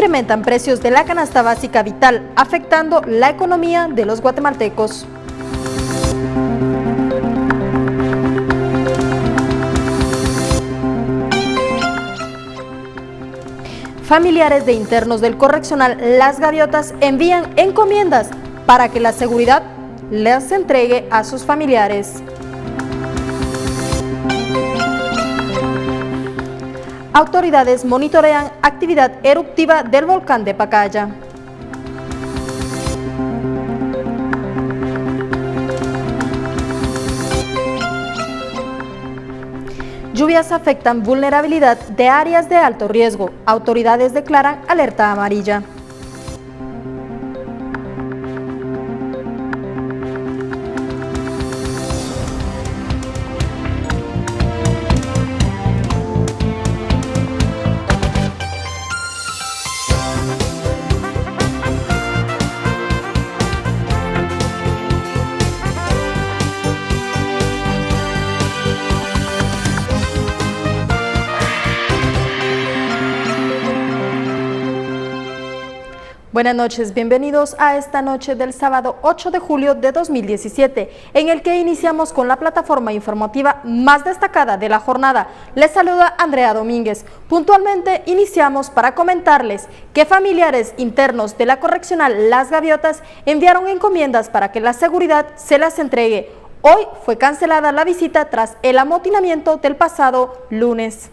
incrementan precios de la canasta básica vital, afectando la economía de los guatemaltecos. Familiares de internos del correccional Las Gaviotas envían encomiendas para que la seguridad les entregue a sus familiares. Autoridades monitorean actividad eruptiva del volcán de Pacaya. Lluvias afectan vulnerabilidad de áreas de alto riesgo. Autoridades declaran alerta amarilla. Buenas noches, bienvenidos a esta noche del sábado 8 de julio de 2017, en el que iniciamos con la plataforma informativa más destacada de la jornada. Les saluda Andrea Domínguez. Puntualmente iniciamos para comentarles que familiares internos de la correccional Las Gaviotas enviaron encomiendas para que la seguridad se las entregue. Hoy fue cancelada la visita tras el amotinamiento del pasado lunes.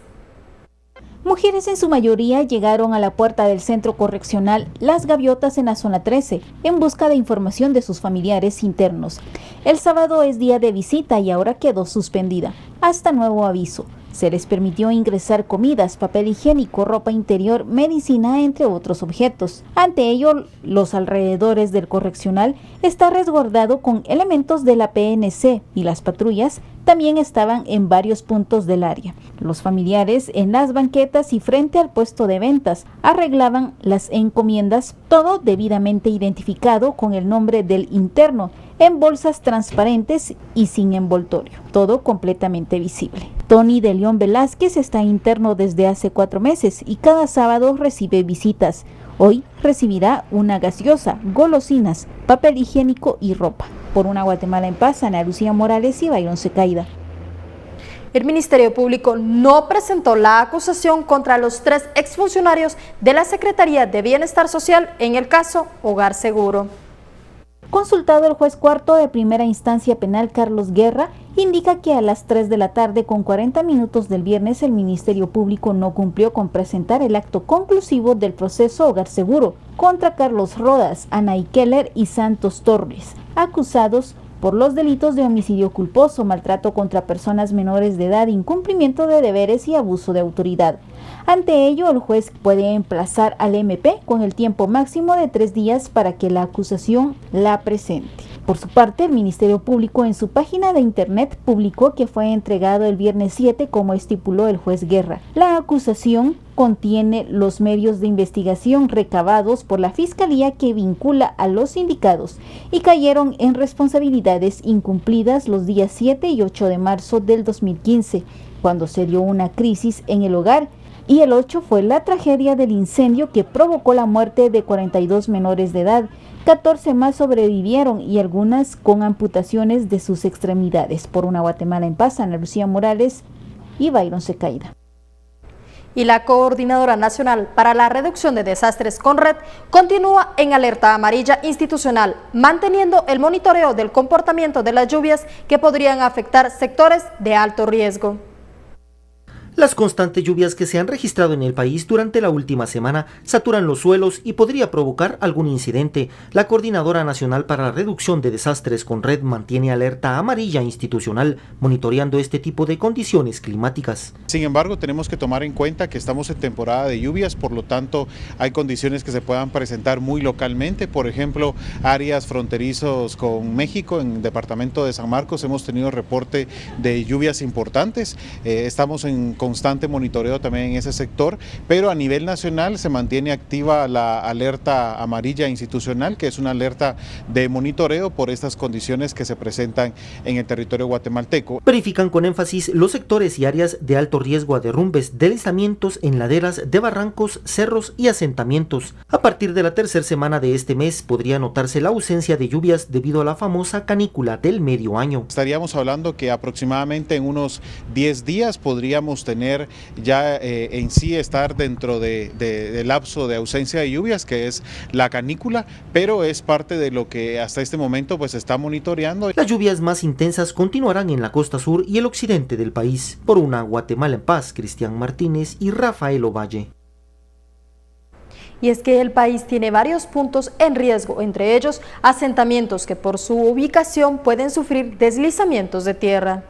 Mujeres en su mayoría llegaron a la puerta del centro correccional Las Gaviotas en la zona 13 en busca de información de sus familiares internos. El sábado es día de visita y ahora quedó suspendida, hasta nuevo aviso. Se les permitió ingresar comidas, papel higiénico, ropa interior, medicina, entre otros objetos. Ante ello, los alrededores del correccional está resguardado con elementos de la PNC y las patrullas también estaban en varios puntos del área. Los familiares en las banquetas y frente al puesto de ventas arreglaban las encomiendas, todo debidamente identificado con el nombre del interno, en bolsas transparentes y sin envoltorio, todo completamente visible. Tony de León Velázquez está interno desde hace 4 meses y cada sábado recibe visitas. Hoy recibirá una gaseosa, golosinas, papel higiénico y ropa. Por una Guatemala en paz, Ana Lucía Morales y Byron Secaída. El Ministerio Público no presentó la acusación contra los 3 exfuncionarios de la Secretaría de Bienestar Social en el caso Hogar Seguro. Consultado, el juez cuarto de primera instancia penal Carlos Guerra indica que a las 3 de la tarde con 40 minutos del viernes el Ministerio Público no cumplió con presentar el acto conclusivo del proceso Hogar Seguro contra Carlos Rodas, Anaí Keller y Santos Torres, acusados por los delitos de homicidio culposo, maltrato contra personas menores de edad, incumplimiento de deberes y abuso de autoridad. Ante ello, el juez puede emplazar al MP con el tiempo máximo de 3 días para que la acusación la presente. Por su parte, el Ministerio Público en su página de internet publicó que fue entregado el viernes 7 como estipuló el juez Guerra. La acusación contiene los medios de investigación recabados por la Fiscalía que vincula a los indicados y cayeron en responsabilidades incumplidas los días 7 y 8 de marzo del 2015, cuando se dio una crisis en el hogar, y el 8 fue la tragedia del incendio que provocó la muerte de 42 menores de edad. 14 más sobrevivieron y algunas con amputaciones de sus extremidades. Por una Guatemala en paz, Ana Lucía Morales y Byron Secaída. Y la Coordinadora Nacional para la Reducción de Desastres, CONRED, continúa en alerta amarilla institucional, manteniendo el monitoreo del comportamiento de las lluvias que podrían afectar sectores de alto riesgo. Las constantes lluvias que se han registrado en el país durante la última semana saturan los suelos y podría provocar algún incidente. La Coordinadora Nacional para la Reducción de Desastres, CONRED, mantiene alerta amarilla institucional, monitoreando este tipo de condiciones climáticas. Sin embargo, tenemos que tomar en cuenta que estamos en temporada de lluvias, por lo tanto hay condiciones que se puedan presentar muy localmente. Por ejemplo, áreas fronterizos con México, en el departamento de San Marcos hemos tenido reporte de lluvias importantes. Estamos en constante monitoreo también en ese sector, pero a nivel nacional se mantiene activa la alerta amarilla institucional, que es una alerta de monitoreo por estas condiciones que se presentan en el territorio guatemalteco. Verifican con énfasis los sectores y áreas de alto riesgo a derrumbes, deslizamientos en laderas de barrancos, cerros y asentamientos. A partir de la tercera semana de este mes podría notarse la ausencia de lluvias debido a la famosa canícula del medio año. Estaríamos hablando que aproximadamente en unos 10 días podríamos tener ya en sí estar dentro del lapso de ausencia de lluvias, que es la canícula, pero es parte de lo que hasta este momento pues se está monitoreando. Las lluvias más intensas continuarán en la costa sur y el occidente del país. Por una Guatemala en paz, Cristian Martínez y Rafael Ovalle. Y es que el país tiene varios puntos en riesgo, entre ellos asentamientos que por su ubicación pueden sufrir deslizamientos de tierra.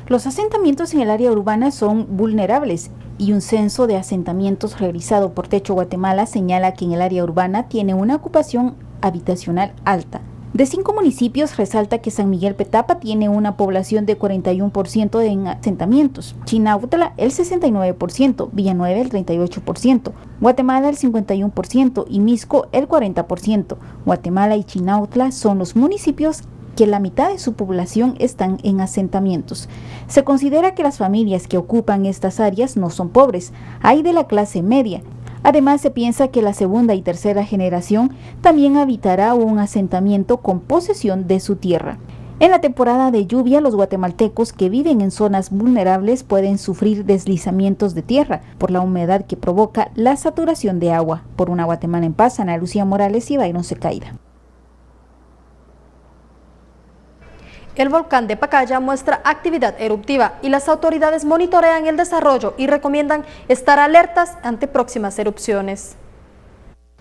Los asentamientos en el área urbana son vulnerables y un censo de asentamientos realizado por Techo Guatemala señala que en el área urbana tiene una ocupación habitacional alta. De 5 municipios resalta que San Miguel Petapa tiene una población de 41% en asentamientos, Chinautla el 69%, Villanueva el 38%, Guatemala el 51% y Misco el 40%. Guatemala y Chinautla son los municipios que la mitad de su población están en asentamientos. Se considera que las familias que ocupan estas áreas no son pobres, hay de la clase media. Además, se piensa que la segunda y tercera generación también habitará un asentamiento con posesión de su tierra. En la temporada de lluvia, los guatemaltecos que viven en zonas vulnerables pueden sufrir deslizamientos de tierra por la humedad que provoca la saturación de agua. Por una Guatemala en paz, Ana Lucía Morales y Byron Secaira. El volcán de Pacaya muestra actividad eruptiva y las autoridades monitorean el desarrollo y recomiendan estar alertas ante próximas erupciones.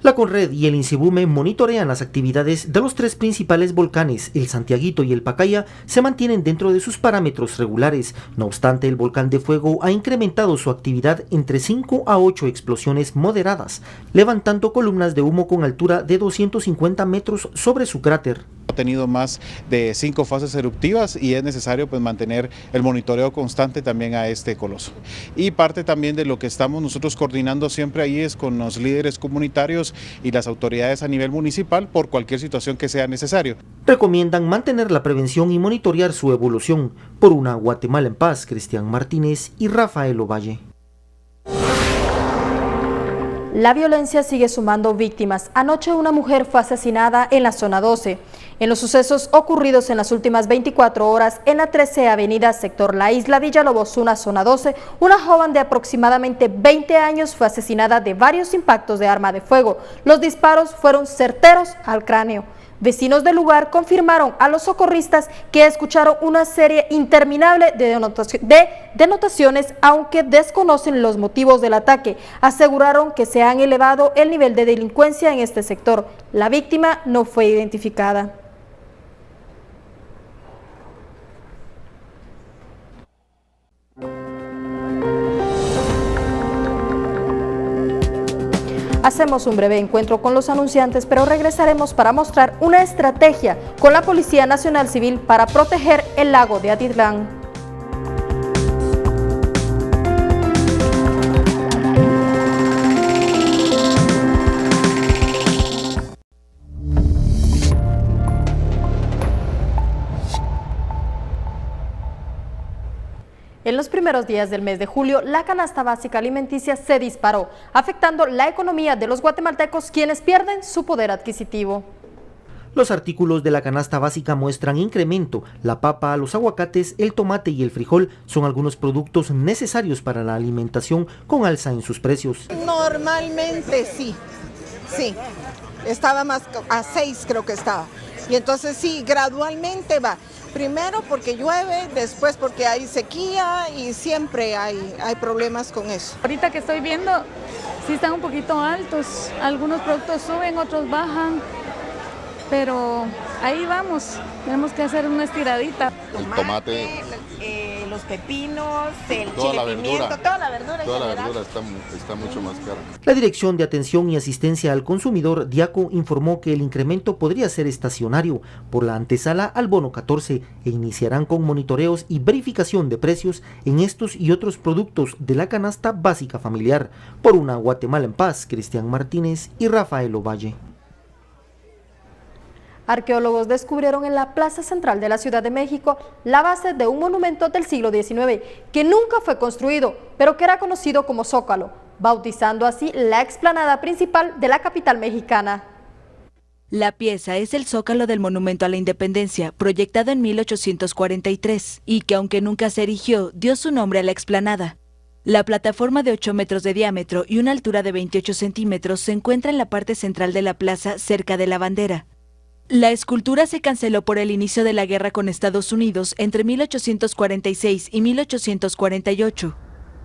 La Conred y el INSIBUME monitorean las actividades de los 3 principales volcanes, el Santiaguito y el Pacaya, se mantienen dentro de sus parámetros regulares. No obstante, el volcán de fuego ha incrementado su actividad entre 5 a 8 explosiones moderadas, levantando columnas de humo con altura de 250 metros sobre su cráter. Ha tenido más de 5 fases eruptivas y es necesario pues mantener el monitoreo constante también a este coloso. Y parte también de lo que estamos nosotros coordinando siempre ahí es con los líderes comunitarios y las autoridades a nivel municipal por cualquier situación que sea necesario. Recomiendan mantener la prevención y monitorear su evolución. Por una Guatemala en paz, Cristian Martínez y Rafael Ovalle. La violencia sigue sumando víctimas. Anoche una mujer fue asesinada en la zona 12. En los sucesos ocurridos en las últimas 24 horas en la 13 Avenida, sector La Isla, Villalobos, zona 12, una joven de aproximadamente 20 años fue asesinada de varios impactos de arma de fuego. Los disparos fueron certeros al cráneo. Vecinos del lugar confirmaron a los socorristas que escucharon una serie interminable de detonaciones, aunque desconocen los motivos del ataque. Aseguraron que se han elevado el nivel de delincuencia en este sector. La víctima no fue identificada. Hacemos un breve encuentro con los anunciantes, pero regresaremos para mostrar una estrategia con la Policía Nacional Civil para proteger el lago de Atitlán. En los primeros días del mes de julio, la canasta básica alimenticia se disparó, afectando la economía de los guatemaltecos, quienes pierden su poder adquisitivo. Los artículos de la canasta básica muestran incremento. La papa, los aguacates, el tomate y el frijol son algunos productos necesarios para la alimentación con alza en sus precios. Normalmente sí, estaba más a 6 creo que estaba. Y entonces sí, gradualmente va. Primero porque llueve, después porque hay sequía y siempre hay problemas con eso. Ahorita que estoy viendo, sí están un poquito altos. Algunos productos suben, otros bajan. Pero ahí vamos, tenemos que hacer una estiradita. El tomate, los pepinos, el toda chile pimiento, toda la verdura. Toda la verdura está mucho más cara. La Dirección de Atención y Asistencia al Consumidor, DIACO, informó que el incremento podría ser estacionario por la antesala al bono 14 e iniciarán con monitoreos y verificación de precios en estos y otros productos de la canasta básica familiar. Por una Guatemala en paz, Cristian Martínez y Rafael Ovalle. Arqueólogos descubrieron en la plaza central de la Ciudad de México la base de un monumento del siglo XIX que nunca fue construido, pero que era conocido como Zócalo, bautizando así la explanada principal de la capital mexicana. La pieza es el zócalo del Monumento a la Independencia, proyectado en 1843, y que aunque nunca se erigió, dio su nombre a la explanada. La plataforma de 8 metros de diámetro y una altura de 28 centímetros se encuentra en la parte central de la plaza, cerca de la bandera. La escultura se canceló por el inicio de la guerra con Estados Unidos entre 1846 y 1848.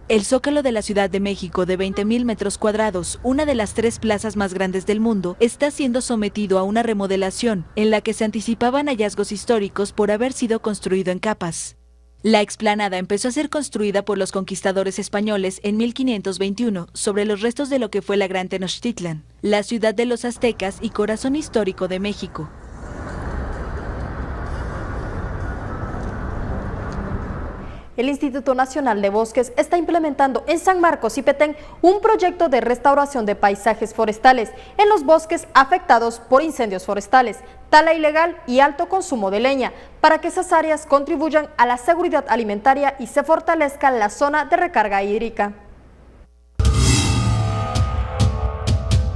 El Zócalo de la Ciudad de México, de 20.000 metros cuadrados, una de las 3 plazas más grandes del mundo, está siendo sometido a una remodelación en la que se anticipaban hallazgos históricos por haber sido construido en capas. La explanada empezó a ser construida por los conquistadores españoles en 1521 sobre los restos de lo que fue la Gran Tenochtitlan, la ciudad de los aztecas y corazón histórico de México. El Instituto Nacional de Bosques está implementando en San Marcos y Petén un proyecto de restauración de paisajes forestales en los bosques afectados por incendios forestales, tala ilegal y alto consumo de leña, para que esas áreas contribuyan a la seguridad alimentaria y se fortalezca la zona de recarga hídrica.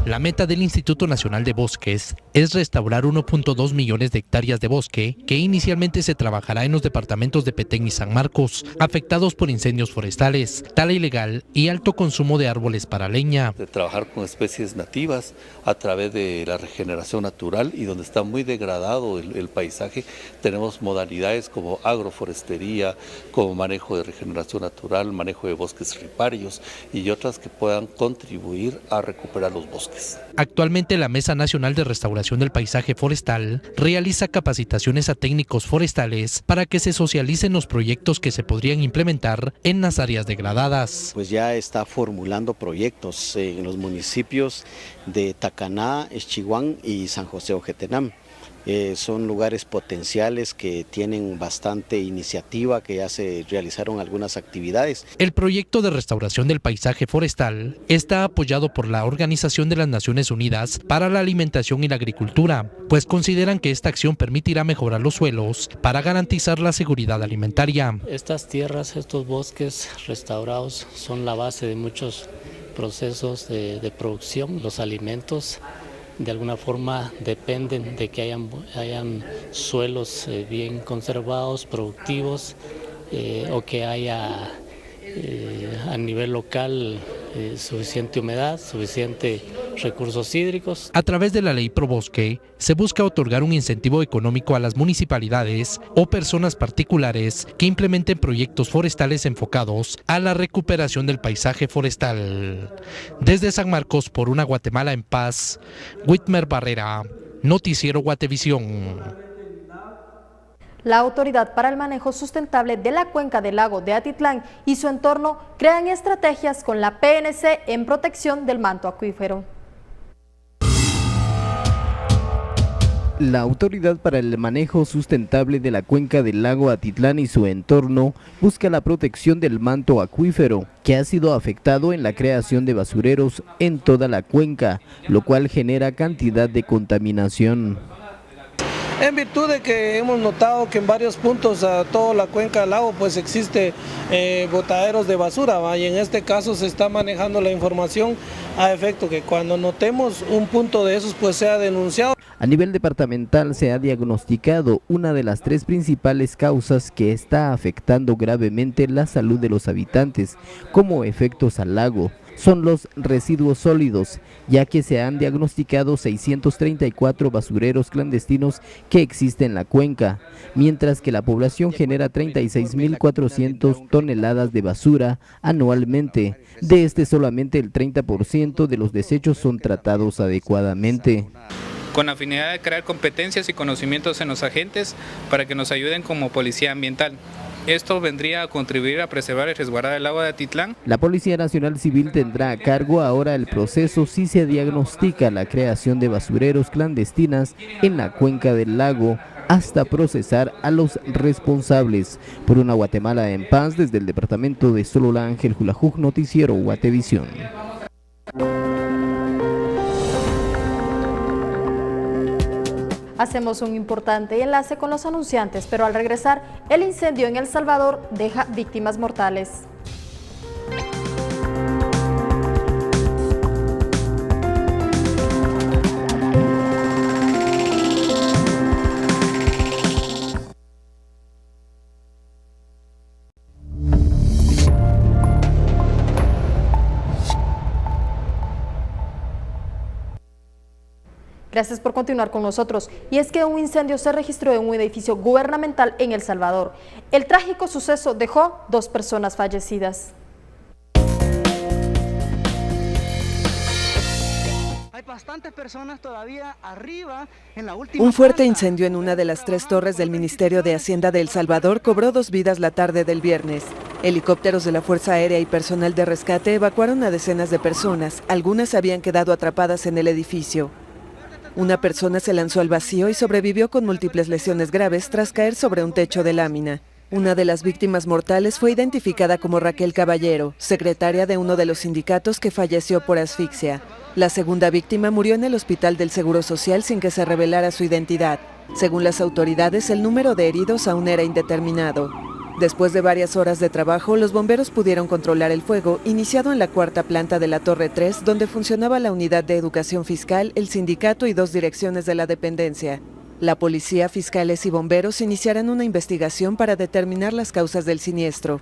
La meta del Instituto Nacional de Bosques es restaurar 1.2 millones de hectáreas de bosque que inicialmente se trabajará en los departamentos de Petén y San Marcos, afectados por incendios forestales, tala ilegal y alto consumo de árboles para leña. De trabajar con especies nativas a través de la regeneración natural y donde está muy degradado el paisaje, tenemos modalidades como agroforestería, como manejo de regeneración natural, manejo de bosques riparios y otras que puedan contribuir a recuperar los bosques. Actualmente la Mesa Nacional de Restauración del Paisaje Forestal realiza capacitaciones a técnicos forestales para que se socialicen los proyectos que se podrían implementar en las áreas degradadas. Pues ya está formulando proyectos en los municipios de Tacaná, Exchihuán y San José Ojetenam. Son lugares potenciales que tienen bastante iniciativa, que ya se realizaron algunas actividades. El proyecto de restauración del paisaje forestal está apoyado por la Organización de las Naciones Unidas para la Alimentación y la Agricultura, pues consideran que esta acción permitirá mejorar los suelos para garantizar la seguridad alimentaria. Estas tierras, estos bosques restaurados son la base de muchos procesos de producción. Los alimentos de alguna forma dependen de que hayan suelos bien conservados, productivos, o que haya a nivel local suficiente humedad, suficiente recursos hídricos. A través de la Ley Probosque se busca otorgar un incentivo económico a las municipalidades o personas particulares que implementen proyectos forestales enfocados a la recuperación del paisaje forestal. Desde San Marcos, por una Guatemala en paz, Whitmer Barrera, Noticiero Guatevisión. La Autoridad para el Manejo Sustentable de la Cuenca del Lago de Atitlán y su entorno crean estrategias con la PNC en protección del manto acuífero. La Autoridad para el Manejo Sustentable de la Cuenca del Lago Atitlán y su entorno busca la protección del manto acuífero, que ha sido afectado en la creación de basureros en toda la cuenca, lo cual genera cantidad de contaminación. En virtud de que hemos notado que en varios puntos a toda la cuenca del lago pues existe botaderos de basura, ¿va? Y en este caso se está manejando la información a efecto que cuando notemos un punto de esos pues sea denunciado. A nivel departamental se ha diagnosticado una de las 3 principales causas que está afectando gravemente la salud de los habitantes como efectos al lago. Son los residuos sólidos, ya que se han diagnosticado 634 basureros clandestinos que existen en la cuenca, mientras que la población genera 36.400 toneladas de basura anualmente. De este, solamente el 30% de los desechos son tratados adecuadamente. Con la finalidad de crear competencias y conocimientos en los agentes para que nos ayuden como policía ambiental. Esto vendría a contribuir a preservar y resguardar el agua de Atitlán. La Policía Nacional Civil tendrá a cargo ahora el proceso si se diagnostica la creación de basureros clandestinas en la cuenca del lago, hasta procesar a los responsables. Por una Guatemala en paz, desde el departamento de Sololá, Ángel Julajuj, Noticiero Guatevisión. Hacemos un importante enlace con los anunciantes, pero al regresar, el incendio en El Salvador deja víctimas mortales. Gracias por continuar con nosotros. Y es que un incendio se registró en un edificio gubernamental en El Salvador. El trágico suceso dejó 2 personas fallecidas. Hay bastantes personas todavía arriba en la última. Un fuerte incendio en una de las 3 torres del Ministerio de Hacienda de El Salvador cobró 2 vidas la tarde del viernes. Helicópteros de la Fuerza Aérea y personal de rescate evacuaron a decenas de personas. Algunas habían quedado atrapadas en el edificio. Una persona se lanzó al vacío y sobrevivió con múltiples lesiones graves tras caer sobre un techo de lámina. Una de las víctimas mortales fue identificada como Raquel Caballero, secretaria de uno de los sindicatos que falleció por asfixia. La segunda víctima murió en el Hospital del Seguro Social sin que se revelara su identidad. Según las autoridades, el número de heridos aún era indeterminado. Después de varias horas de trabajo, los bomberos pudieron controlar el fuego, iniciado en la 4ª planta de la Torre 3, donde funcionaba la unidad de educación fiscal, el sindicato y 2 direcciones de la dependencia. La policía, fiscales y bomberos iniciarán una investigación para determinar las causas del siniestro.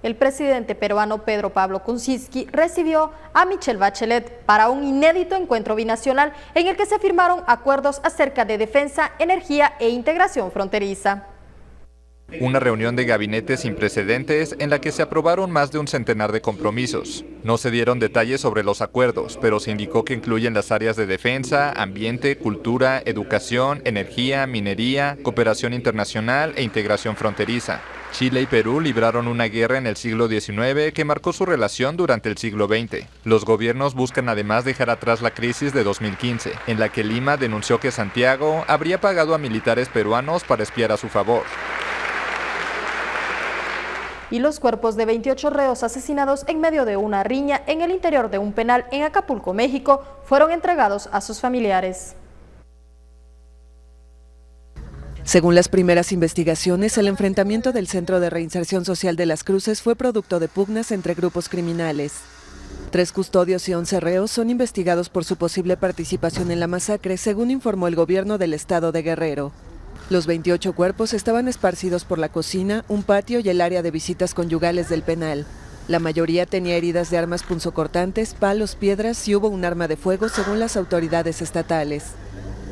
El presidente peruano Pedro Pablo Kuczynski recibió a Michelle Bachelet para un inédito encuentro binacional en el que se firmaron acuerdos acerca de defensa, energía e integración fronteriza. Una reunión de gabinete sin precedentes en la que se aprobaron más de un centenar de compromisos. No se dieron detalles sobre los acuerdos, pero se indicó que incluyen las áreas de defensa, ambiente, cultura, educación, energía, minería, cooperación internacional e integración fronteriza. Chile y Perú libraron una guerra en el siglo XIX que marcó su relación durante el siglo XX. Los gobiernos buscan además dejar atrás la crisis de 2015, en la que Lima denunció que Santiago habría pagado a militares peruanos para espiar a su favor. Y los cuerpos de 28 reos asesinados en medio de una riña en el interior de un penal en Acapulco, México, fueron entregados a sus familiares. Según las primeras investigaciones, el enfrentamiento del Centro de Reinserción Social de Las Cruces fue producto de pugnas entre grupos criminales. 3 custodios y 11 reos son investigados por su posible participación en la masacre, según informó el gobierno del estado de Guerrero. Los 28 cuerpos estaban esparcidos por la cocina, un patio y el área de visitas conyugales del penal. La mayoría tenía heridas de armas punzocortantes, palos, piedras y hubo un arma de fuego, según las autoridades estatales.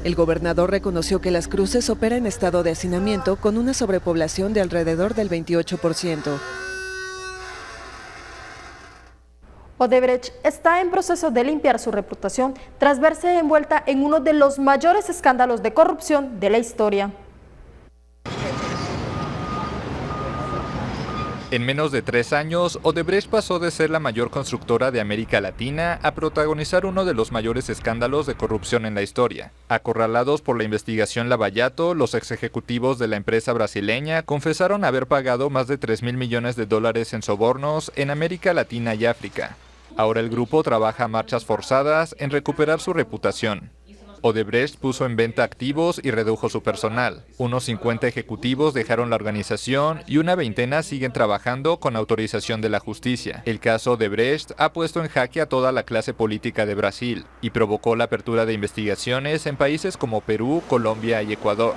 El gobernador reconoció que Las Cruces opera en estado de hacinamiento con una sobrepoblación de alrededor del 28%. Odebrecht está en proceso de limpiar su reputación tras verse envuelta en uno de los mayores escándalos de corrupción de la historia. En menos de 3 años, Odebrecht pasó de ser la mayor constructora de América Latina a protagonizar uno de los mayores escándalos de corrupción en la historia. Acorralados por la investigación Lavallato, los exejecutivos de la empresa brasileña confesaron haber pagado más de $3.000 millones en sobornos en América Latina y África. Ahora el grupo trabaja a marchas forzadas en recuperar su reputación. Odebrecht puso en venta activos y redujo su personal. Unos 50 ejecutivos dejaron la organización y una veintena siguen trabajando con autorización de la justicia. El caso Odebrecht ha puesto en jaque a toda la clase política de Brasil y provocó la apertura de investigaciones en países como Perú, Colombia y Ecuador.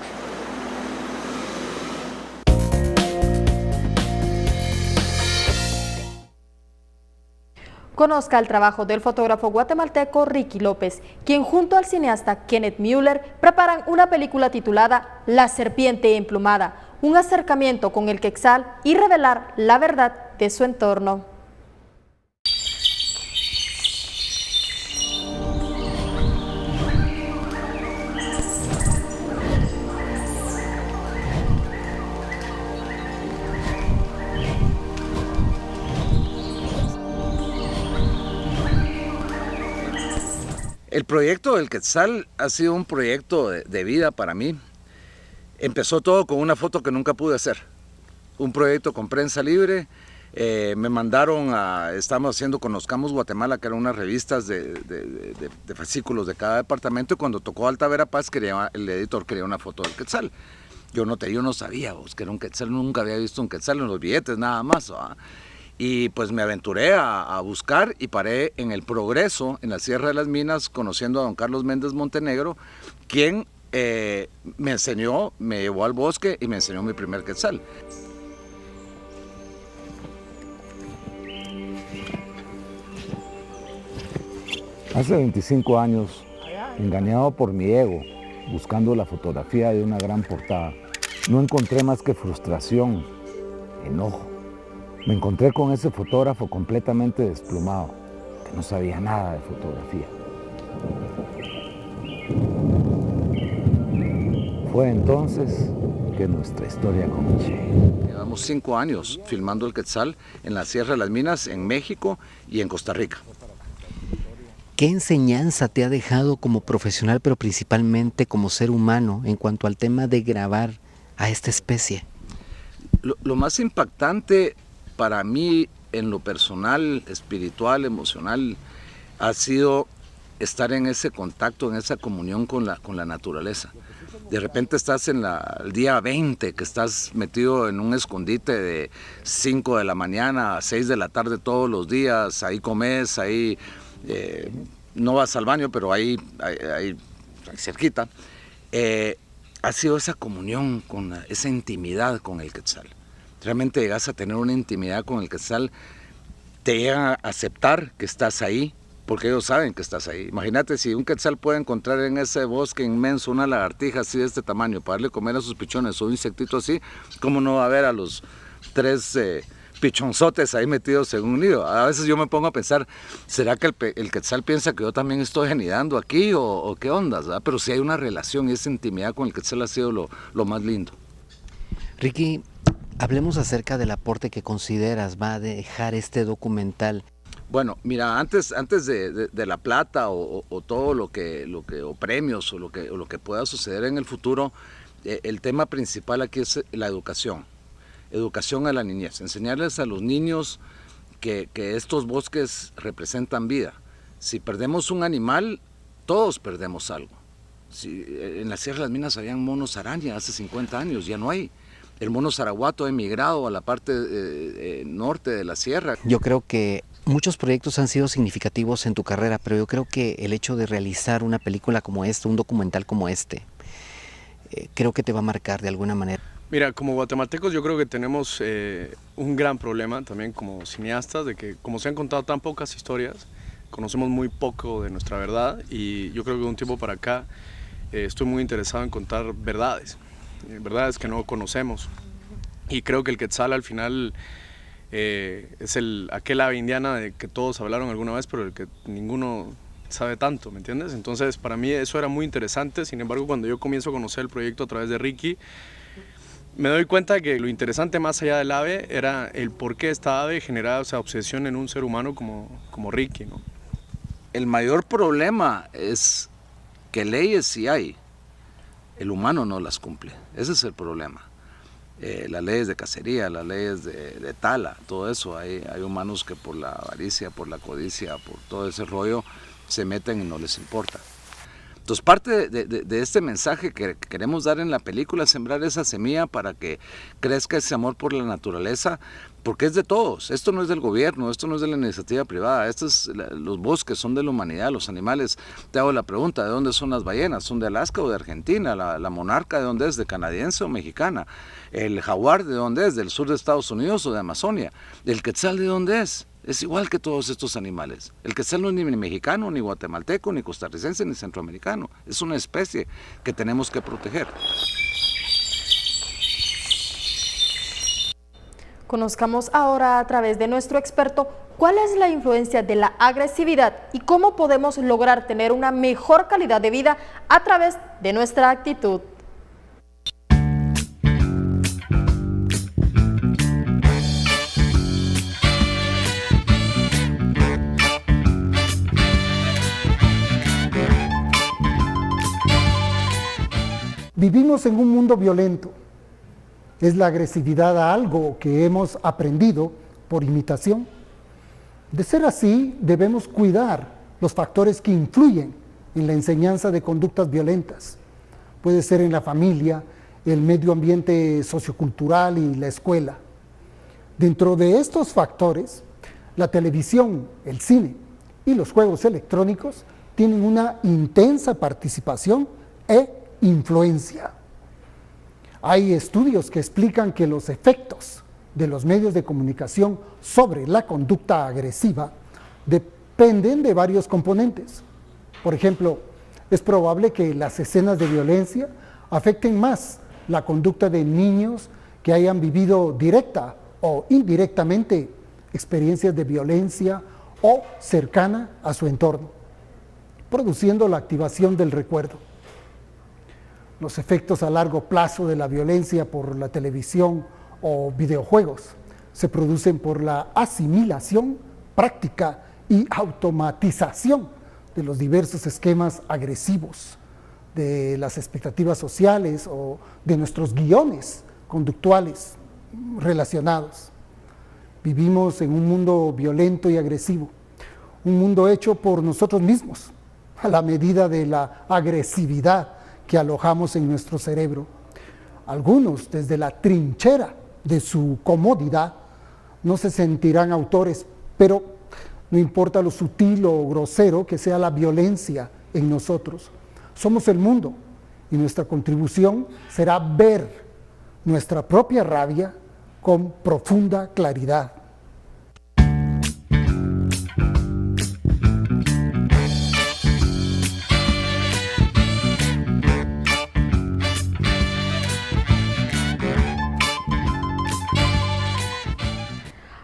Conozca el trabajo del fotógrafo guatemalteco Ricky López, quien junto al cineasta Kenneth Müller preparan una película titulada La serpiente emplumada, un acercamiento con el quetzal y revelar la verdad de su entorno. El proyecto del Quetzal ha sido un proyecto de vida para mí. Empezó todo con una foto que nunca pude hacer. Un proyecto con prensa libre. Me mandaron estábamos haciendo Conozcamos Guatemala, que eran unas revistas de fascículos de cada departamento, y cuando tocó Alta Verapaz, el editor quería una foto del Quetzal. Yo no sabía que era un Quetzal, nunca había visto un Quetzal en los billetes, nada más. Y pues me aventuré a buscar y paré en El Progreso, en la Sierra de las Minas, conociendo a don Carlos Méndez Montenegro, quien me enseñó, me llevó al bosque y me enseñó mi primer Quetzal. Hace 25 años, engañado por mi ego, buscando la fotografía de una gran portada, no encontré más que frustración, enojo. Me encontré con ese fotógrafo completamente desplumado, que no sabía nada de fotografía. Fue entonces que nuestra historia comenzó. Llevamos 5 años filmando el Quetzal en la Sierra de las Minas, en México y en Costa Rica. ¿Qué enseñanza te ha dejado como profesional, pero principalmente como ser humano, en cuanto al tema de grabar a esta especie? Lo más impactante para mí, en lo personal, espiritual, emocional, ha sido estar en ese contacto, en esa comunión con la naturaleza. De repente estás el día 20, que estás metido en un escondite de 5 de la mañana a 6 de la tarde todos los días, ahí comes, ahí no vas al baño, pero ahí cerquita. Ha sido esa comunión, esa intimidad con el Quetzal. Realmente llegas a tener una intimidad con el Quetzal, te llegan a aceptar que estás ahí, porque ellos saben que estás ahí. Imagínate si un Quetzal puede encontrar en ese bosque inmenso una lagartija así de este tamaño para darle comer a sus pichones o un insectito así, ¿cómo no va a ver a los 3 pichonzotes ahí metidos en un nido? A veces yo me pongo a pensar, ¿será que el Quetzal piensa que yo también estoy anidando aquí o qué ondas? ¿Verdad? Pero sí hay una relación y esa intimidad con el Quetzal ha sido lo más lindo. Ricky, hablemos acerca del aporte que consideras va a dejar este documental. Bueno, mira, antes de la plata o todo lo que o premios o lo que pueda suceder en el futuro, el tema principal aquí es la educación a la niñez, enseñarles a los niños que estos bosques representan vida. Si perdemos un animal, todos perdemos algo. En la Sierra de las Minas habían monos araña hace 50 años, ya no hay. El mono zaraguato ha emigrado a la parte norte de la sierra. Yo creo que muchos proyectos han sido significativos en tu carrera, pero yo creo que el hecho de realizar una película como esta, un documental como este, creo que te va a marcar de alguna manera. Mira, como guatemaltecos yo creo que tenemos un gran problema también como cineastas, de que como se han contado tan pocas historias, conocemos muy poco de nuestra verdad, y yo creo que de un tiempo para acá estoy muy interesado en contar verdades que no conocemos, y creo que el Quetzal al final es aquel ave indiana de que todos hablaron alguna vez, pero el que ninguno sabe tanto, ¿me entiendes? Entonces para mí eso era muy interesante. Sin embargo, cuando yo comienzo a conocer el proyecto a través de Ricky, me doy cuenta de que lo interesante más allá del ave era el por qué esta ave generaba esa obsesión en un ser humano como Ricky, ¿no? El mayor problema es que leyes sí hay, el humano no las cumple, ese es el problema. Las leyes de cacería, las leyes de tala, todo eso, hay humanos que por la avaricia, por la codicia, por todo ese rollo, se meten y no les importa. Entonces parte de este mensaje que queremos dar en la película es sembrar esa semilla para que crezca ese amor por la naturaleza, porque es de todos. Esto no es del gobierno, esto no es de la iniciativa privada, los bosques son de la humanidad, los animales. Te hago la pregunta, ¿de dónde son las ballenas? ¿Son de Alaska o de Argentina? ¿La monarca de dónde es? ¿De canadiense o mexicana? ¿El jaguar de dónde es? ¿Del sur de Estados Unidos o de Amazonia? ¿El quetzal de dónde es? Es igual que todos estos animales. El quetzal no es ni mexicano, ni guatemalteco, ni costarricense, ni centroamericano. Es una especie que tenemos que proteger. Conozcamos ahora a través de nuestro experto cuál es la influencia de la agresividad y cómo podemos lograr tener una mejor calidad de vida a través de nuestra actitud. Vivimos en un mundo violento. ¿Es la agresividad algo que hemos aprendido por imitación? De ser así, debemos cuidar los factores que influyen en la enseñanza de conductas violentas. Puede ser en la familia, el medio ambiente sociocultural y la escuela. Dentro de estos factores, la televisión, el cine y los juegos electrónicos tienen una intensa participación e influencia. Hay estudios que explican que los efectos de los medios de comunicación sobre la conducta agresiva dependen de varios componentes. Por ejemplo, es probable que las escenas de violencia afecten más la conducta de niños que hayan vivido directa o indirectamente experiencias de violencia o cercana a su entorno, produciendo la activación del recuerdo. Los efectos a largo plazo de la violencia por la televisión o videojuegos se producen por la asimilación, práctica y automatización de los diversos esquemas agresivos, de las expectativas sociales o de nuestros guiones conductuales relacionados. Vivimos en un mundo violento y agresivo, un mundo hecho por nosotros mismos, a la medida de la agresividad que alojamos en nuestro cerebro. Algunos, desde la trinchera de su comodidad, no se sentirán autores, pero no importa lo sutil o grosero que sea la violencia en nosotros. Somos el mundo y nuestra contribución será ver nuestra propia rabia con profunda claridad.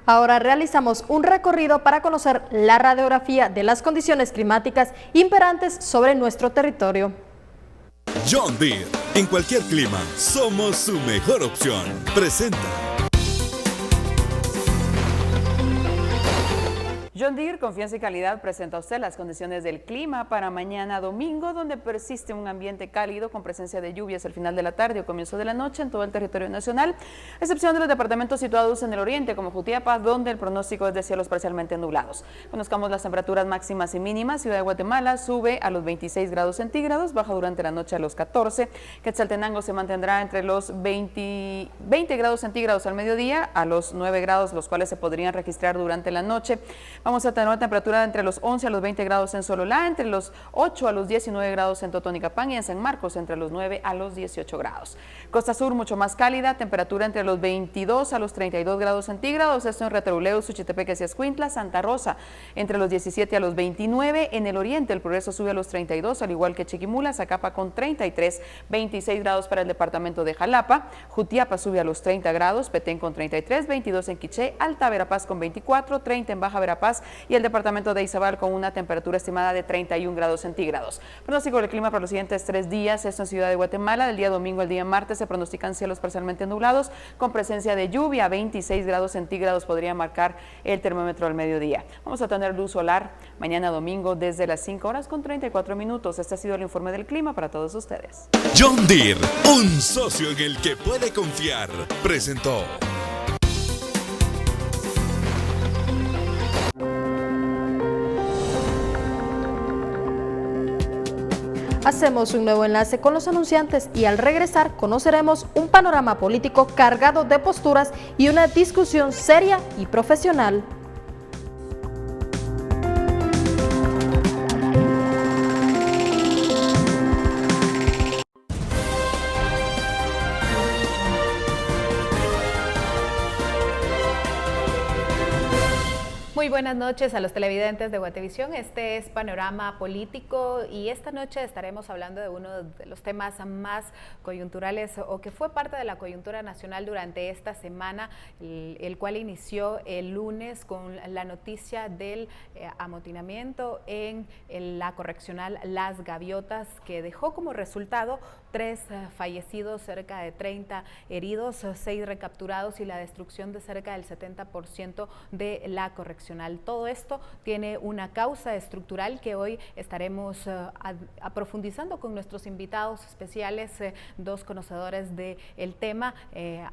Ahora realizamos un recorrido para conocer la radiografía de las condiciones climáticas imperantes sobre nuestro territorio. John Deere, en cualquier clima, somos su mejor opción. Presenta. John Deere, confianza y calidad, presenta a usted las condiciones del clima para mañana domingo, donde persiste un ambiente cálido con presencia de lluvias al final de la tarde o comienzo de la noche en todo el territorio nacional, a excepción de los departamentos situados en el oriente, como Jutiapa, donde el pronóstico es de cielos parcialmente nublados. Conozcamos las temperaturas máximas y mínimas. Ciudad de Guatemala sube a los 26 grados centígrados, baja durante la noche a los 14. Quetzaltenango se mantendrá entre los 20 grados centígrados al mediodía a los 9 grados, los cuales se podrían registrar durante la noche. Vamos a tener una temperatura entre los 11 a los 20 grados en Sololá, entre los 8 a los 19 grados en Totonicapán y en San Marcos entre los 9 a los 18 grados. Costa Sur mucho más cálida, temperatura entre los 22 a los 32 grados centígrados, esto en Retrouleu, Suchitepeques y Escuintla. Santa Rosa entre los 17 a los 29, en el oriente el Progreso sube a los 32, al igual que Chiquimula, Zacapa con 33, 26 grados para el departamento de Jalapa, Jutiapa sube a los 30 grados, Petén con 33, 22 en Quiché, Alta Verapaz con 24, 30 en Baja Verapaz y el departamento de Izabal con una temperatura estimada de 31 grados centígrados. Pronóstico del clima para los siguientes 3 días, esto en Ciudad de Guatemala. El día domingo, el día martes se pronostican cielos parcialmente nublados con presencia de lluvia, 26 grados centígrados podría marcar el termómetro al mediodía. Vamos a tener luz solar mañana domingo desde las 5 horas con 34 minutos. Este ha sido el informe del clima para todos ustedes. John Deere, un socio en el que puede confiar, presentó. Hacemos un nuevo enlace con los anunciantes y al regresar conoceremos un panorama político cargado de posturas y una discusión seria y profesional. Muy buenas noches a los televidentes de Guatevisión. Este es Panorama Político y esta noche estaremos hablando de uno de los temas más coyunturales o que fue parte de la coyuntura nacional durante esta semana, el cual inició el lunes con la noticia del amotinamiento en la correccional Las Gaviotas, que dejó como resultado 3 fallecidos, cerca de 30 heridos, 6 recapturados y la destrucción de cerca del 70% de la correccional. correccional. Todo esto tiene una causa estructural que hoy estaremos profundizando con nuestros invitados especiales, dos conocedores del tema.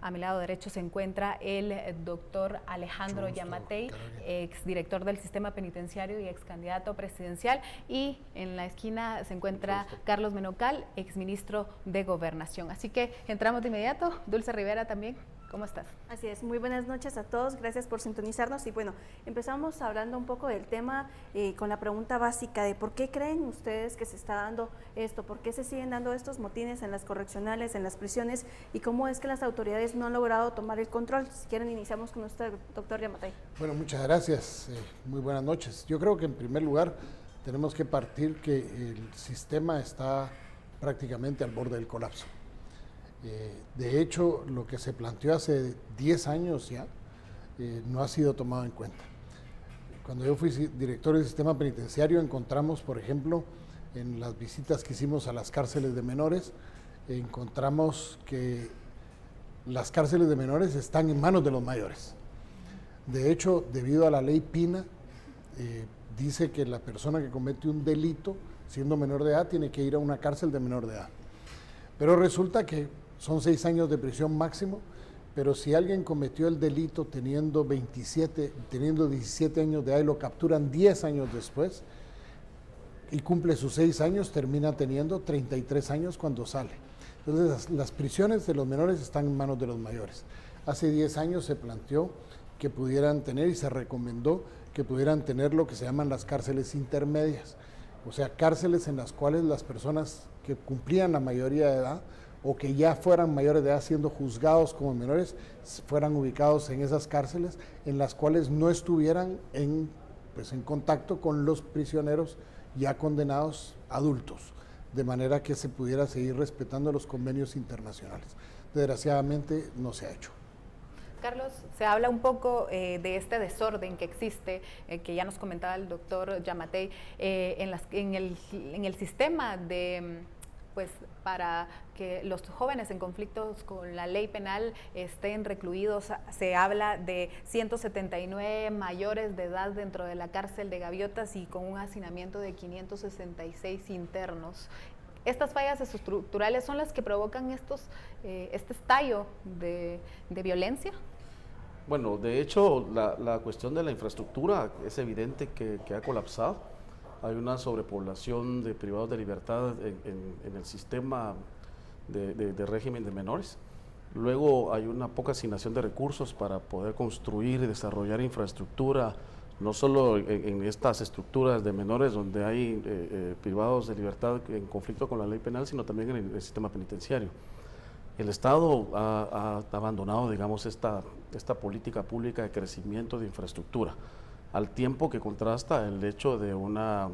A mi lado derecho se encuentra el doctor Alejandro Yamatei, exdirector del sistema penitenciario y ex candidato presidencial, y en la esquina se encuentra Carlos Menocal, exministro de Gobernación. Así que entramos de inmediato. Dulce Rivera también, ¿cómo estás? Así es, muy buenas noches a todos, gracias por sintonizarnos. Y bueno, empezamos hablando un poco del tema con la pregunta básica de por qué creen ustedes que se está dando esto, por qué se siguen dando estos motines en las correccionales, en las prisiones, y cómo es que las autoridades no han logrado tomar el control. Si quieren, iniciamos con usted, doctor Yamatei. Bueno, muchas gracias, muy buenas noches. Yo creo que en primer lugar tenemos que partir que el sistema está prácticamente al borde del colapso. De hecho, lo que se planteó hace 10 años ya no ha sido tomado en cuenta. Cuando yo fui director del sistema penitenciario, encontramos, por ejemplo, en las visitas que hicimos a las cárceles de menores, encontramos que las cárceles de menores están en manos de los mayores. De hecho, debido a la ley Pina, dice que la persona que comete un delito siendo menor de edad tiene que ir a una cárcel de menor de edad. Pero resulta que son 6 años de prisión máximo, pero si alguien cometió el delito teniendo 17 años de edad y lo capturan 10 años después y cumple sus 6 años, termina teniendo 33 años cuando sale. Entonces las prisiones de los menores están en manos de los mayores. Hace 10 años se planteó que pudieran tener y se recomendó que pudieran tener lo que se llaman las cárceles intermedias, o sea, cárceles en las cuales las personas que cumplían la mayoría de edad o que ya fueran mayores de edad siendo juzgados como menores, fueran ubicados en esas cárceles en las cuales no estuvieran en contacto con los prisioneros ya condenados adultos, de manera que se pudiera seguir respetando los convenios internacionales. Desgraciadamente no se ha hecho. Carlos, se habla un poco de este desorden que existe, que ya nos comentaba el doctor Yamatei, en el sistema de, pues, para que los jóvenes en conflictos con la ley penal estén recluidos. Se habla de 179 mayores de edad dentro de la cárcel de Gaviotas y con un hacinamiento de 566 internos. Estas fallas estructurales son las que provocan este estallo de violencia. Bueno, de hecho, la cuestión de la infraestructura es evidente que ha colapsado. Hay una sobrepoblación de privados de libertad en el sistema de régimen de menores. Luego hay una poca asignación de recursos para poder construir y desarrollar infraestructura, no solo en estas estructuras de menores donde hay privados de libertad en conflicto con la ley penal, sino también en el sistema penitenciario. El Estado ha abandonado, digamos, esta política pública de crecimiento de infraestructura, al tiempo que contrasta el hecho de una